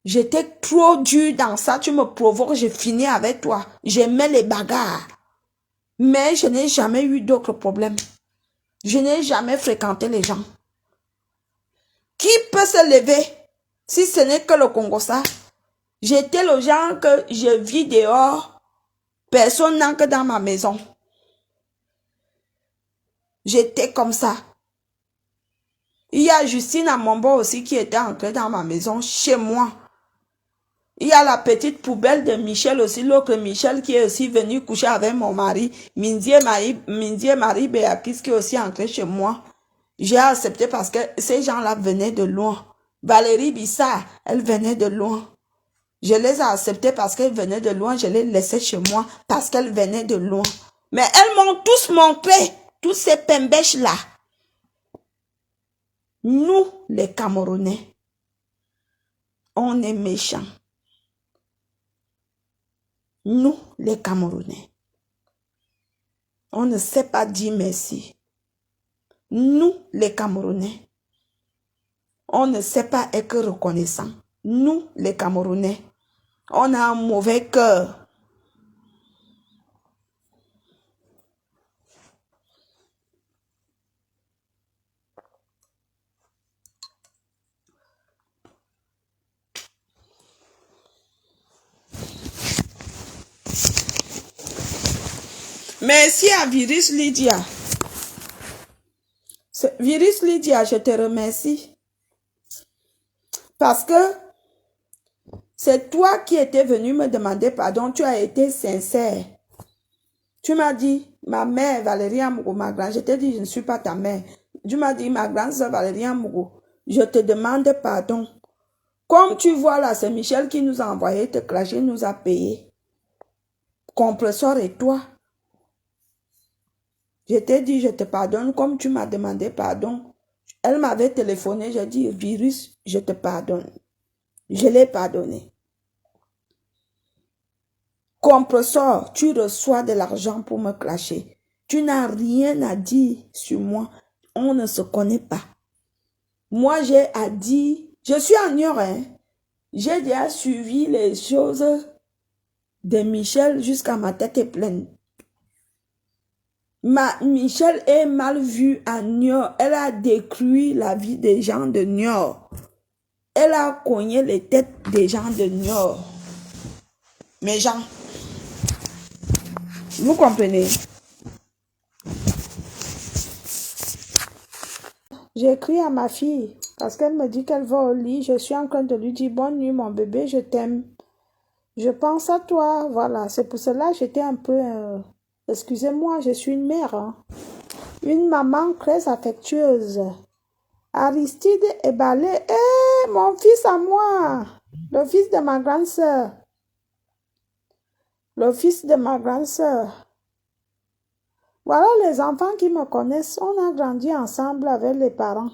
j'étais trop dur dans ça. Tu me provoques, je finis avec toi. J'aimais les bagarres. Mais je n'ai jamais eu d'autres problèmes. Je n'ai jamais fréquenté les gens. Qui peut se lever si ce n'est que le Congo ça? J'étais le genre que je vis dehors. Personne n'entre dans ma maison. J'étais comme ça. Il y a Justine Amombo aussi qui était entrée dans ma maison, chez moi. Il y a la petite poubelle de Michel aussi, l'autre Michel qui est aussi venu coucher avec mon mari. Mindier Marie Béatrice qui est aussi entrée chez moi. J'ai accepté parce que ces gens-là venaient de loin. Valérie Bissard, elle venait de loin. Je les ai acceptés parce qu'elles venaient de loin. Je les laissais chez moi parce qu'elles venaient de loin. Mais elles m'ont tous montré, tous ces pembèches-là. Nous, les Camerounais, on est méchants. Nous, les Camerounais, on ne sait pas dire merci. Nous, les Camerounais, on ne sait pas être reconnaissant. Nous, les Camerounais, on a un mauvais cœur. Merci à Virus Lydia. Virus Lydia, je te remercie. Parce que c'est toi qui étais venu me demander pardon. Tu as été sincère. Tu m'as dit, ma mère Valérie Amourou, ma grande, je t'ai dit, je ne suis pas ta mère. Tu m'as dit, ma grande soeur Valérie Amourou, je te demande pardon. Comme tu vois là, c'est Michel qui nous a envoyé te clasher, nous a payé. Compresseur et toi. Je t'ai dit, je te pardonne comme tu m'as demandé pardon. Elle m'avait téléphoné, j'ai dit, Virus, je te pardonne. Je l'ai pardonné. Compresseur, tu reçois de l'argent pour me clasher. Tu n'as rien à dire sur moi. On ne se connaît pas. Moi, j'ai à dire, je suis en Niort, hein. J'ai déjà suivi les choses de Michel jusqu'à ma tête est pleine. Michel est mal vue à Niort. Elle a détruit la vie des gens de Niort. Elle a cogné les têtes des gens de Niort. Mes gens, vous comprenez? J'ai écrit à ma fille parce qu'elle me dit qu'elle va au lit. Je suis en train de lui dire bonne nuit mon bébé, je t'aime. Je pense à toi. Voilà, c'est pour cela que j'étais un peu... excusez-moi, je suis une mère. Hein. Une maman très affectueuse. Aristide et Balé. Eh, mon fils à moi. Le fils de ma grande sœur. Le fils de ma grande sœur. Voilà les enfants qui me connaissent. On a grandi ensemble avec les parents.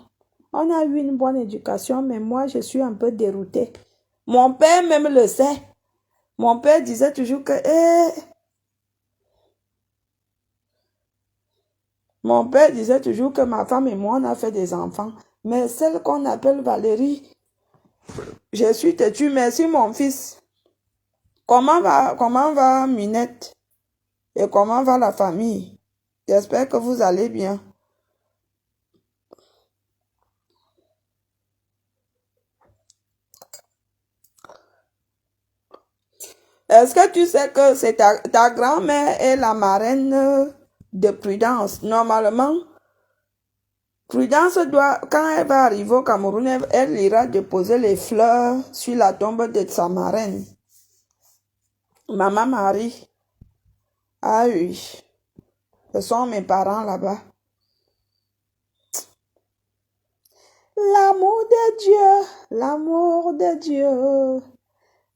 On a eu une bonne éducation, mais moi, je suis un peu déroutée. Mon père même le sait. Mon père disait toujours que... Mon père disait toujours que ma femme et moi, on a fait des enfants. Mais celle qu'on appelle Valérie, je suis têtue. Merci mon fils. Comment va Minette? Et comment va la famille? J'espère que vous allez bien. Est-ce que tu sais que c'est ta grand-mère est la marraine de Prudence? Normalement, Prudence doit, quand elle va arriver au Cameroun, elle ira déposer les fleurs sur la tombe de sa marraine. Maman Marie. Ah oui. Ce sont mes parents là-bas. L'amour de Dieu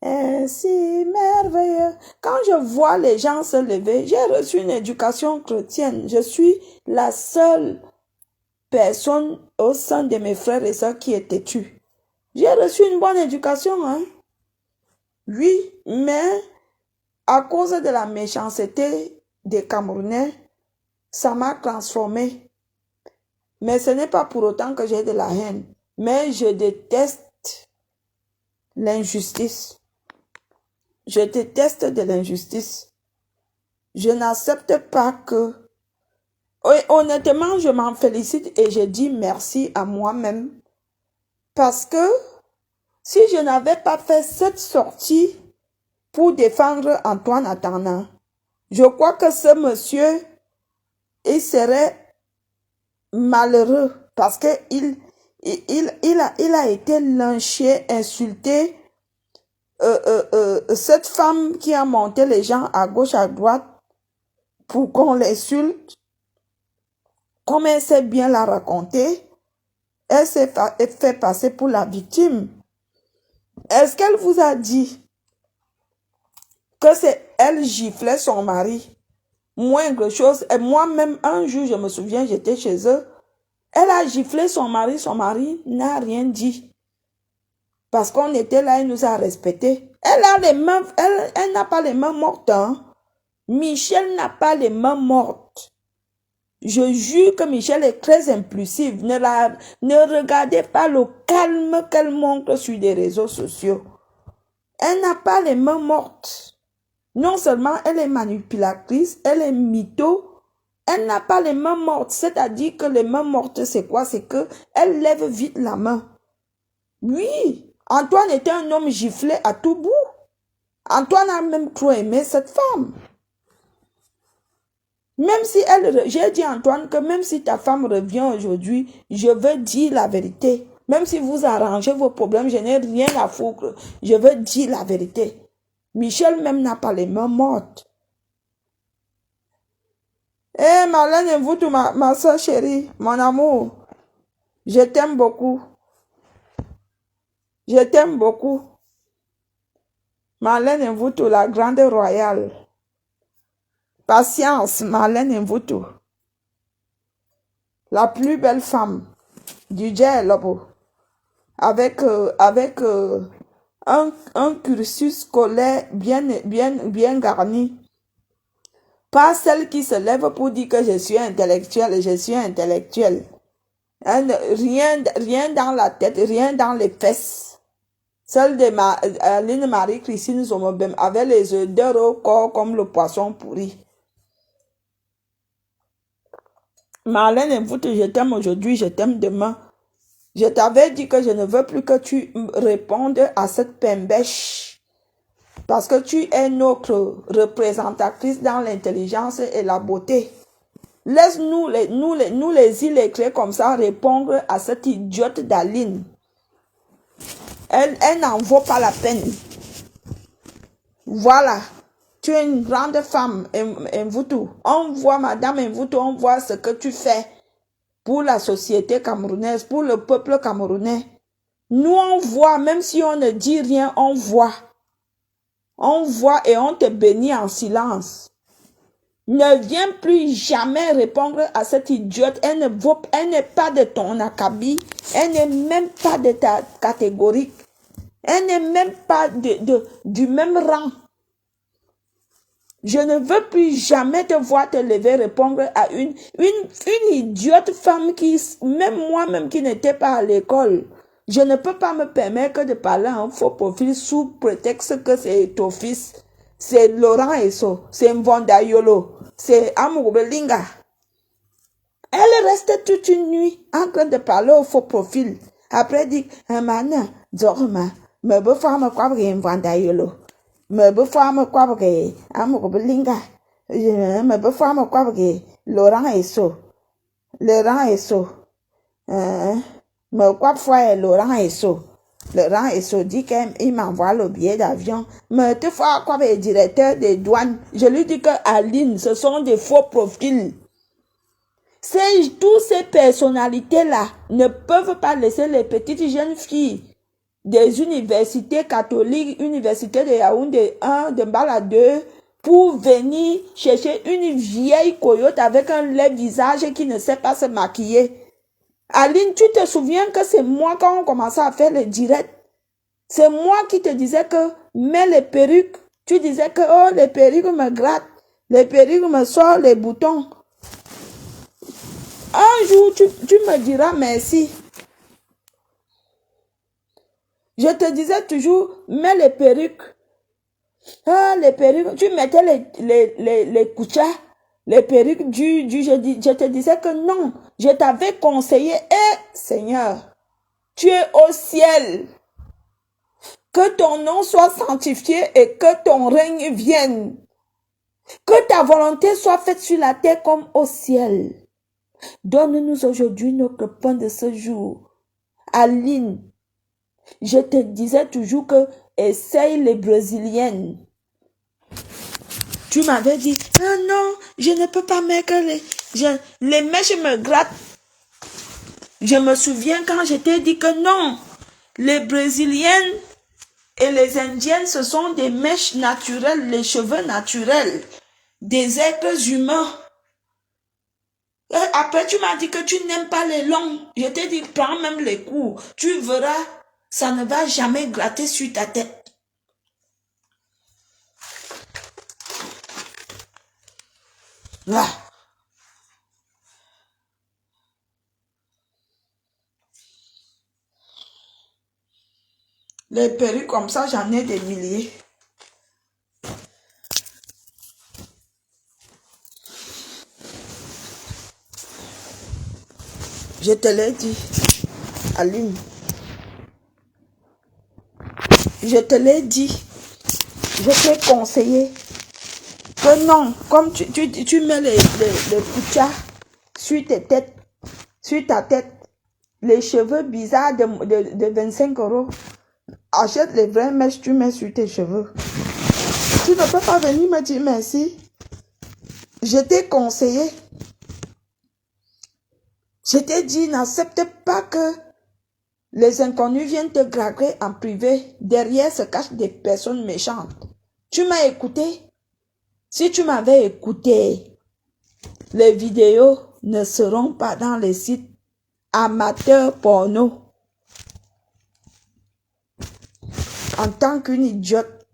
est si merveilleux. Quand je vois les gens se lever, j'ai reçu une éducation chrétienne. Je suis la seule personne au sein de mes frères et sœurs qui est têtue. J'ai reçu une bonne éducation, hein. Oui, mais à cause de la méchanceté des Camerounais, ça m'a transformé. Mais ce n'est pas pour autant que j'ai de la haine. Mais je déteste l'injustice. Je déteste de l'injustice. Je n'accepte pas que... Honnêtement, je m'en félicite et je dis merci à moi-même. Parce que si je n'avais pas fait cette sortie pour défendre Antoine Atana, je crois que ce monsieur, il serait malheureux parce que il a été lynché, insulté. Cette femme qui a monté les gens à gauche, à droite pour qu'on l'insulte, comme elle sait bien la raconter, elle s'est fait passer pour la victime. Est-ce qu'elle vous a dit que c'est elle giflait son mari? Moindre chose. Et moi-même, un jour, je me souviens, j'étais chez eux. Elle a giflé son mari n'a rien dit. Parce qu'on était là, il nous a respectés. Elle a les mains, elle n'a pas les mains mortes. Hein? Michel n'a pas les mains mortes. Je jure que Michel est très impulsive. Ne regardez pas le calme qu'elle montre sur des réseaux sociaux. Elle n'a pas les mains mortes. Non seulement elle est manipulatrice, elle est mytho. Elle n'a pas les mains mortes. C'est-à-dire que les mains mortes, c'est quoi? C'est que elle lève vite la main. Oui, Antoine était un homme giflé à tout bout. Antoine a même trop aimé cette femme. Même si j'ai dit à Antoine que même si ta femme revient aujourd'hui, je veux dire la vérité. Même si vous arrangez vos problèmes, je n'ai rien à foutre. Je veux dire la vérité. Michel même n'a pas les mains mortes. Eh, Marlène et vous, ma soeur chérie, mon amour, je t'aime beaucoup. Je t'aime beaucoup. Marlène Mvutu, la grande royale. Patience, Marlène Mvutu. La plus belle femme du Djé-Lobo. Avec un cursus scolaire bien garni. Pas celle qui se lève pour dire que je suis intellectuelle, je suis intellectuelle. Rien dans la tête, rien dans les fesses. Celle de Aline Marie-Christine Zomobem avait les odeurs au corps comme le poisson pourri. Marlène Mvutu, je t'aime aujourd'hui, je t'aime demain. Je t'avais dit que je ne veux plus que tu répondes à cette pembèche. Parce que tu es notre représentatrice dans l'intelligence et la beauté. Laisse-nous, les illettrés comme ça, répondre à cette idiote d'Aline. Elle n'en vaut pas la peine. Voilà. Tu es une grande femme, Mvutu. On voit, Madame Mvutu, on voit ce que tu fais pour la société camerounaise, pour le peuple camerounais. Nous, on voit, même si on ne dit rien, on voit. On voit et on te bénit en silence. Ne viens plus jamais répondre à cette idiote. Elle n'est pas de ton acabit. Elle n'est même pas de ta catégorie. Elle n'est même pas du même rang. Je ne veux plus jamais te voir te lever répondre à une idiote femme qui, même moi-même qui n'était pas à l'école, je ne peux pas me permettre de parler à un faux profil sous prétexte que c'est ton fils, c'est Laurent Esso, c'est Mvondayolo, c'est Amoubelinga. Elle restait toute une nuit en train de parler au faux profil. Après dit, Mana, Zorma, me beau femme quoi Mvondayolo. me be fois me quoi parce que amour belinga me be fois me quoi parce que Laurent Esso me quoi fois Laurent Esso dit qu'il m'envoie le billet d'avion me te fois quoi le directeur des douanes je lui dis que Aline ce sont des faux profils. Toutes ces personnalités-là ne peuvent pas laisser les petites jeunes filles des universités catholiques, université de Yaoundé 1, de Mbala 2, pour venir chercher une vieille coyote avec un laid visage qui ne sait pas se maquiller. Aline, tu te souviens que c'est moi quand on commençait à faire les directs? C'est moi qui te disais que mets les perruques. Tu disais que oh, les perruques me grattent, les perruques me sortent les boutons. Un jour, tu me diras merci. Je te disais toujours, mets les perruques. Ah, les perruques. Tu mettais les kuchas, les perruques je te disais que non. Je t'avais conseillé, Seigneur, tu es au ciel. Que ton nom soit sanctifié et que ton règne vienne. Que ta volonté soit faite sur la terre comme au ciel. Donne-nous aujourd'hui notre pain de ce jour. Aline, je te disais toujours que essaye les brésiliennes. Tu m'avais dit, ah non, je ne peux pas mettre les mèches me grattent. Je me souviens quand je t'ai dit que non, les brésiliennes et les indiennes, ce sont des mèches naturelles, les cheveux naturels, des êtres humains. Et après, tu m'as dit que tu n'aimes pas les longs. Je t'ai dit, prends même les courts. Tu verras, ça ne va jamais gratter sur ta tête. Là. Les perruques comme ça, j'en ai des milliers. Je te l'ai dit, Aline. Je te l'ai dit. Je t'ai conseillé que non, comme tu mets les kuchas sur ta tête, les cheveux bizarres de 25 €. Achète les vraies mèches, tu mets sur tes cheveux. Tu ne peux pas venir me dire merci. Je t'ai conseillé. Je t'ai dit, n'accepte pas que les inconnus viennent te draguer en privé. Derrière se cachent des personnes méchantes. Tu m'as écouté? Si tu m'avais écouté, les vidéos ne seront pas dans les sites amateurs porno. En tant qu'une idiote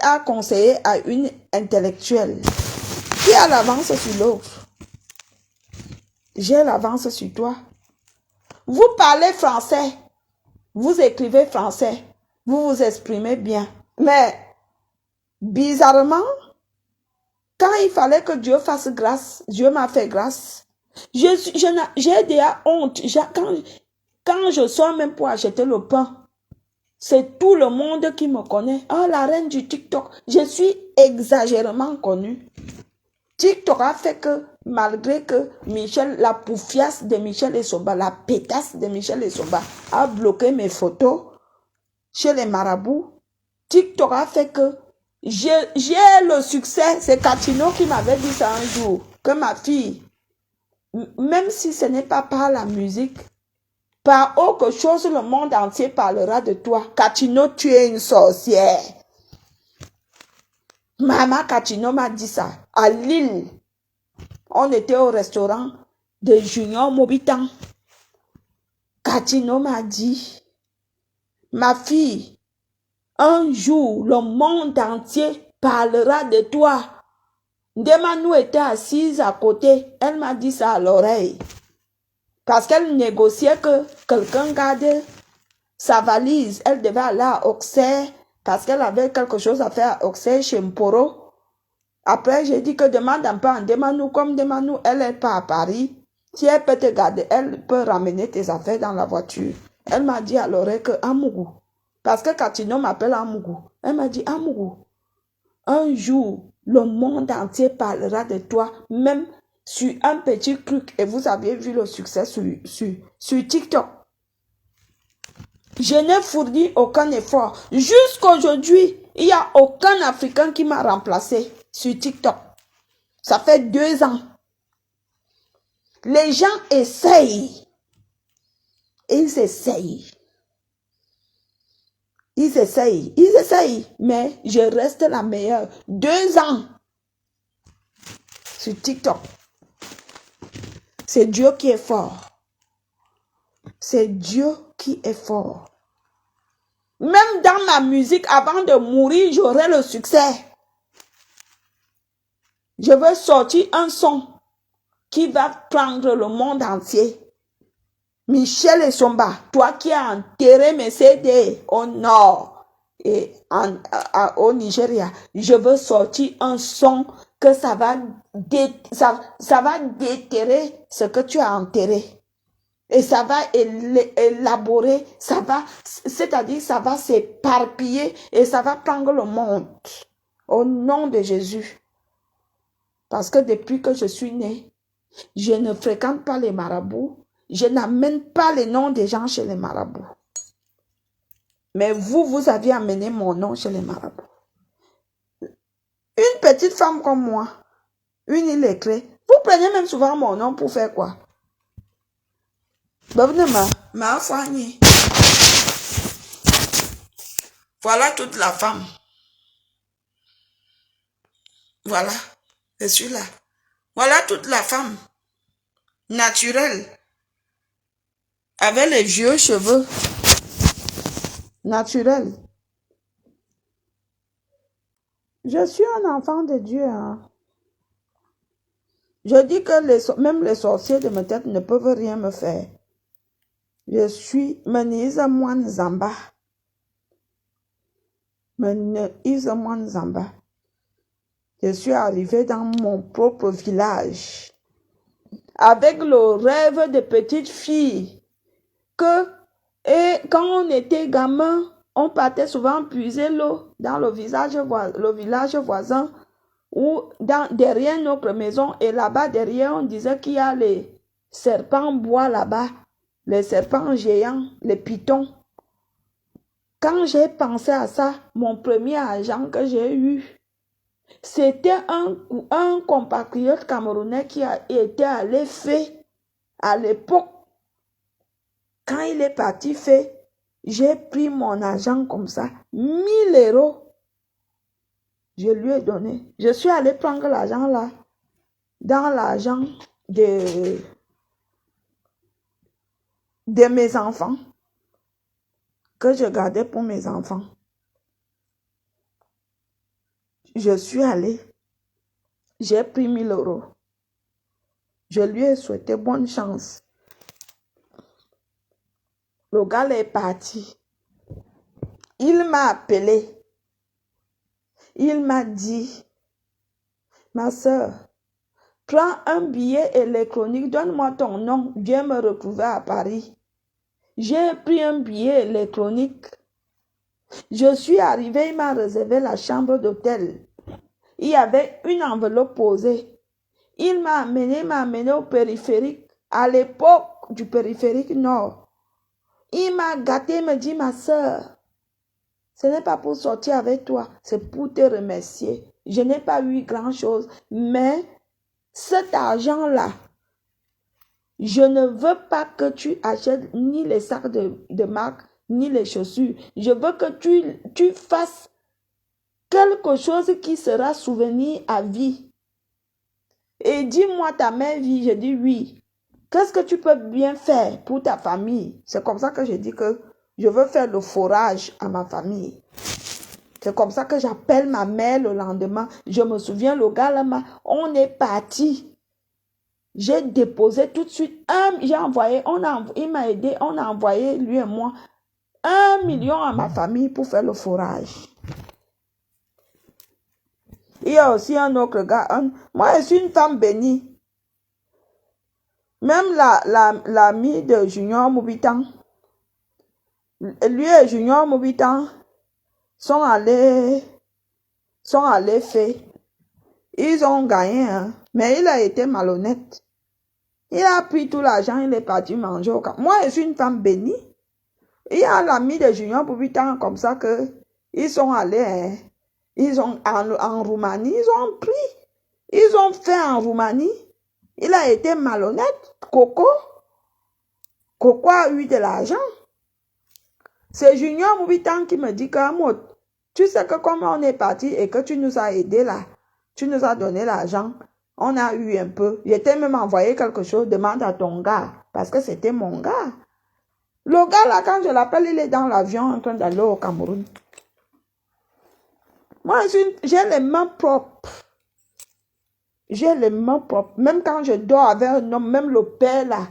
a conseillé à une intellectuelle. Qui a l'avance sur l'autre? J'ai l'avance sur toi. Vous parlez français. Vous écrivez français. Vous vous exprimez bien. Mais, bizarrement, quand il fallait que Dieu fasse grâce, Dieu m'a fait grâce. J'ai déjà honte. Quand je sors même pour acheter le pain, c'est tout le monde qui me connaît. Oh, la reine du TikTok. Je suis exagérément connue. TikTok a fait que, malgré que Michel, la poufiasse de Michel Essomba, la pétasse de Michel Essomba, a bloqué mes photos chez les marabouts, TikTok a fait que j'ai le succès. C'est Katino qui m'avait dit ça un jour, que ma fille, même si ce n'est pas par la musique, par autre chose, le monde entier parlera de toi. Katino, tu es une sorcière. Maman Katino m'a dit ça. À Lille, on était au restaurant de Junior Mobitan. Katino m'a dit, ma fille, un jour, le monde entier parlera de toi. Ndemanou était assise à côté. Elle m'a dit ça à l'oreille. Parce qu'elle négociait que quelqu'un garde sa valise. Elle devait aller à Auxerre parce qu'elle avait quelque chose à faire à Auxerre chez Mporo. Après, j'ai dit que demande un peu en Ndemanou. Comme Ndemanou, elle n'est pas à Paris. Si elle peut te garder, elle peut ramener tes affaires dans la voiture. Elle m'a dit à l'oreille que Amougou, Parce que Katino m'appelle Amougou. Elle m'a dit, Amougou, un jour, le monde entier parlera de toi, même sur un petit truc. Et vous avez vu le succès sur TikTok. Je n'ai fourni aucun effort. Jusqu'aujourd'hui, il n'y a aucun Africain qui m'a remplacé sur TikTok. Ça fait 2 ans. Les gens essayent. Ils essayent. Ils essayent, mais je reste la meilleure. 2 ans sur TikTok. C'est Dieu qui est fort. C'est Dieu qui est fort. Même dans ma musique, avant de mourir, j'aurai le succès. Je veux sortir un son qui va prendre le monde entier. Michel Essomba, toi qui as enterré mes CD au nord et au Nigeria, je veux sortir un son que ça va déterrer ce que tu as enterré. Et ça va élaborer, c'est-à-dire ça va s'éparpiller et ça va prendre le monde. Au nom de Jésus. Parce que depuis que je suis née, je ne fréquente pas les marabouts. Je n'amène pas les noms des gens chez les marabouts. Mais vous avez amené mon nom chez les marabouts. Une petite femme comme moi, une illettrée, vous prenez même souvent mon nom pour faire quoi? Voilà toute la femme. Voilà, je suis là. Voilà toute la femme. Naturelle. Avec les vieux cheveux. Naturelle. Je suis un enfant de Dieu. Hein. Je dis que même les sorciers de ma tête ne peuvent rien me faire. Je suis Menisa Moine Zamba. Menisa Moine Zamba. Je suis arrivé dans mon propre village. Avec le rêve de petite fille. Et quand on était gamin, on partait souvent puiser l'eau dans le village voisin ou derrière notre maison. Et là-bas, derrière, on disait qu'il y a les serpents bois là-bas, les serpents géants, les pitons. Quand j'ai pensé à ça, mon premier argent que j'ai eu, c'était un compatriote camerounais qui a été allé faire à l'époque. Quand il est parti faire, j'ai pris mon argent comme ça, 1000 €. Je lui ai donné. Je suis allé prendre l'argent là, dans l'argent de mes enfants, que je gardais pour mes enfants. Je suis allé, j'ai pris 1000 €. Je lui ai souhaité bonne chance. Le gars est parti. Il m'a appelé. Il m'a dit, ma soeur, prends un billet électronique, donne-moi ton nom, viens me retrouver à Paris. J'ai pris un billet électronique. Je suis arrivé, il m'a réservé la chambre d'hôtel. Il y avait une enveloppe posée. Il m'a amené au périphérique, à l'époque du périphérique nord. Il m'a gâté, il me dit, ma soeur, ce n'est pas pour sortir avec toi, c'est pour te remercier. Je n'ai pas eu grand-chose, mais cet argent-là, je ne veux pas que tu achètes ni les sacs de marque, ni les chaussures. Je veux que tu fasses quelque chose qui sera souvenir à vie. Et dis-moi ta mère vie, je dis oui. Qu'est-ce que tu peux bien faire pour ta famille? C'est comme ça que je dis que je veux faire le forage à ma famille. C'est comme ça que j'appelle ma mère le lendemain. Je me souviens, le gars là, on est parti. J'ai déposé tout de suite, il m'a aidé, on a envoyé, lui et moi, 1 million à ma famille pour faire le forage. Il y a aussi un autre gars, moi je suis une femme bénie. Même l'ami de Junior Moubitan, Lui et Junior Mobitan sont allés faire. Ils ont gagné, hein. Mais il a été malhonnête. Il a pris tout l'argent, il est parti manger au camp. Moi, je suis une femme bénie. Il y a l'ami de Junior Mobitan comme ça que ils sont allés, hein. Ils ont en Roumanie, ils ont pris. Ils ont fait en Roumanie. Il a été malhonnête. Coco a eu de l'argent. C'est Junior Mobitan qui me dit que tu sais que comme on est parti et que tu nous as aidés là, tu nous as donné l'argent, on a eu un peu. Je t'ai même envoyé quelque chose, demande à ton gars, parce que c'était mon gars. Le gars là, quand je l'appelle, il est dans l'avion en train d'aller au Cameroun. Moi, j'ai les mains propres. J'ai les mains propres. Même quand je dors avec un homme, même le père là,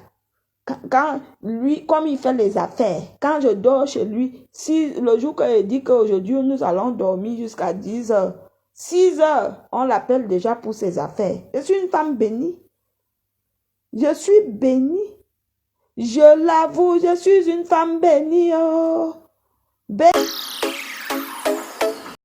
quand lui, comme il fait les affaires, quand je dors chez lui, si le jour qu'il dit qu'aujourd'hui nous allons dormir jusqu'à 10 heures, 6 heures, on l'appelle déjà pour ses affaires. Je suis une femme bénie. Je suis bénie. Je l'avoue, je suis une femme bénie. Oh. Bénie.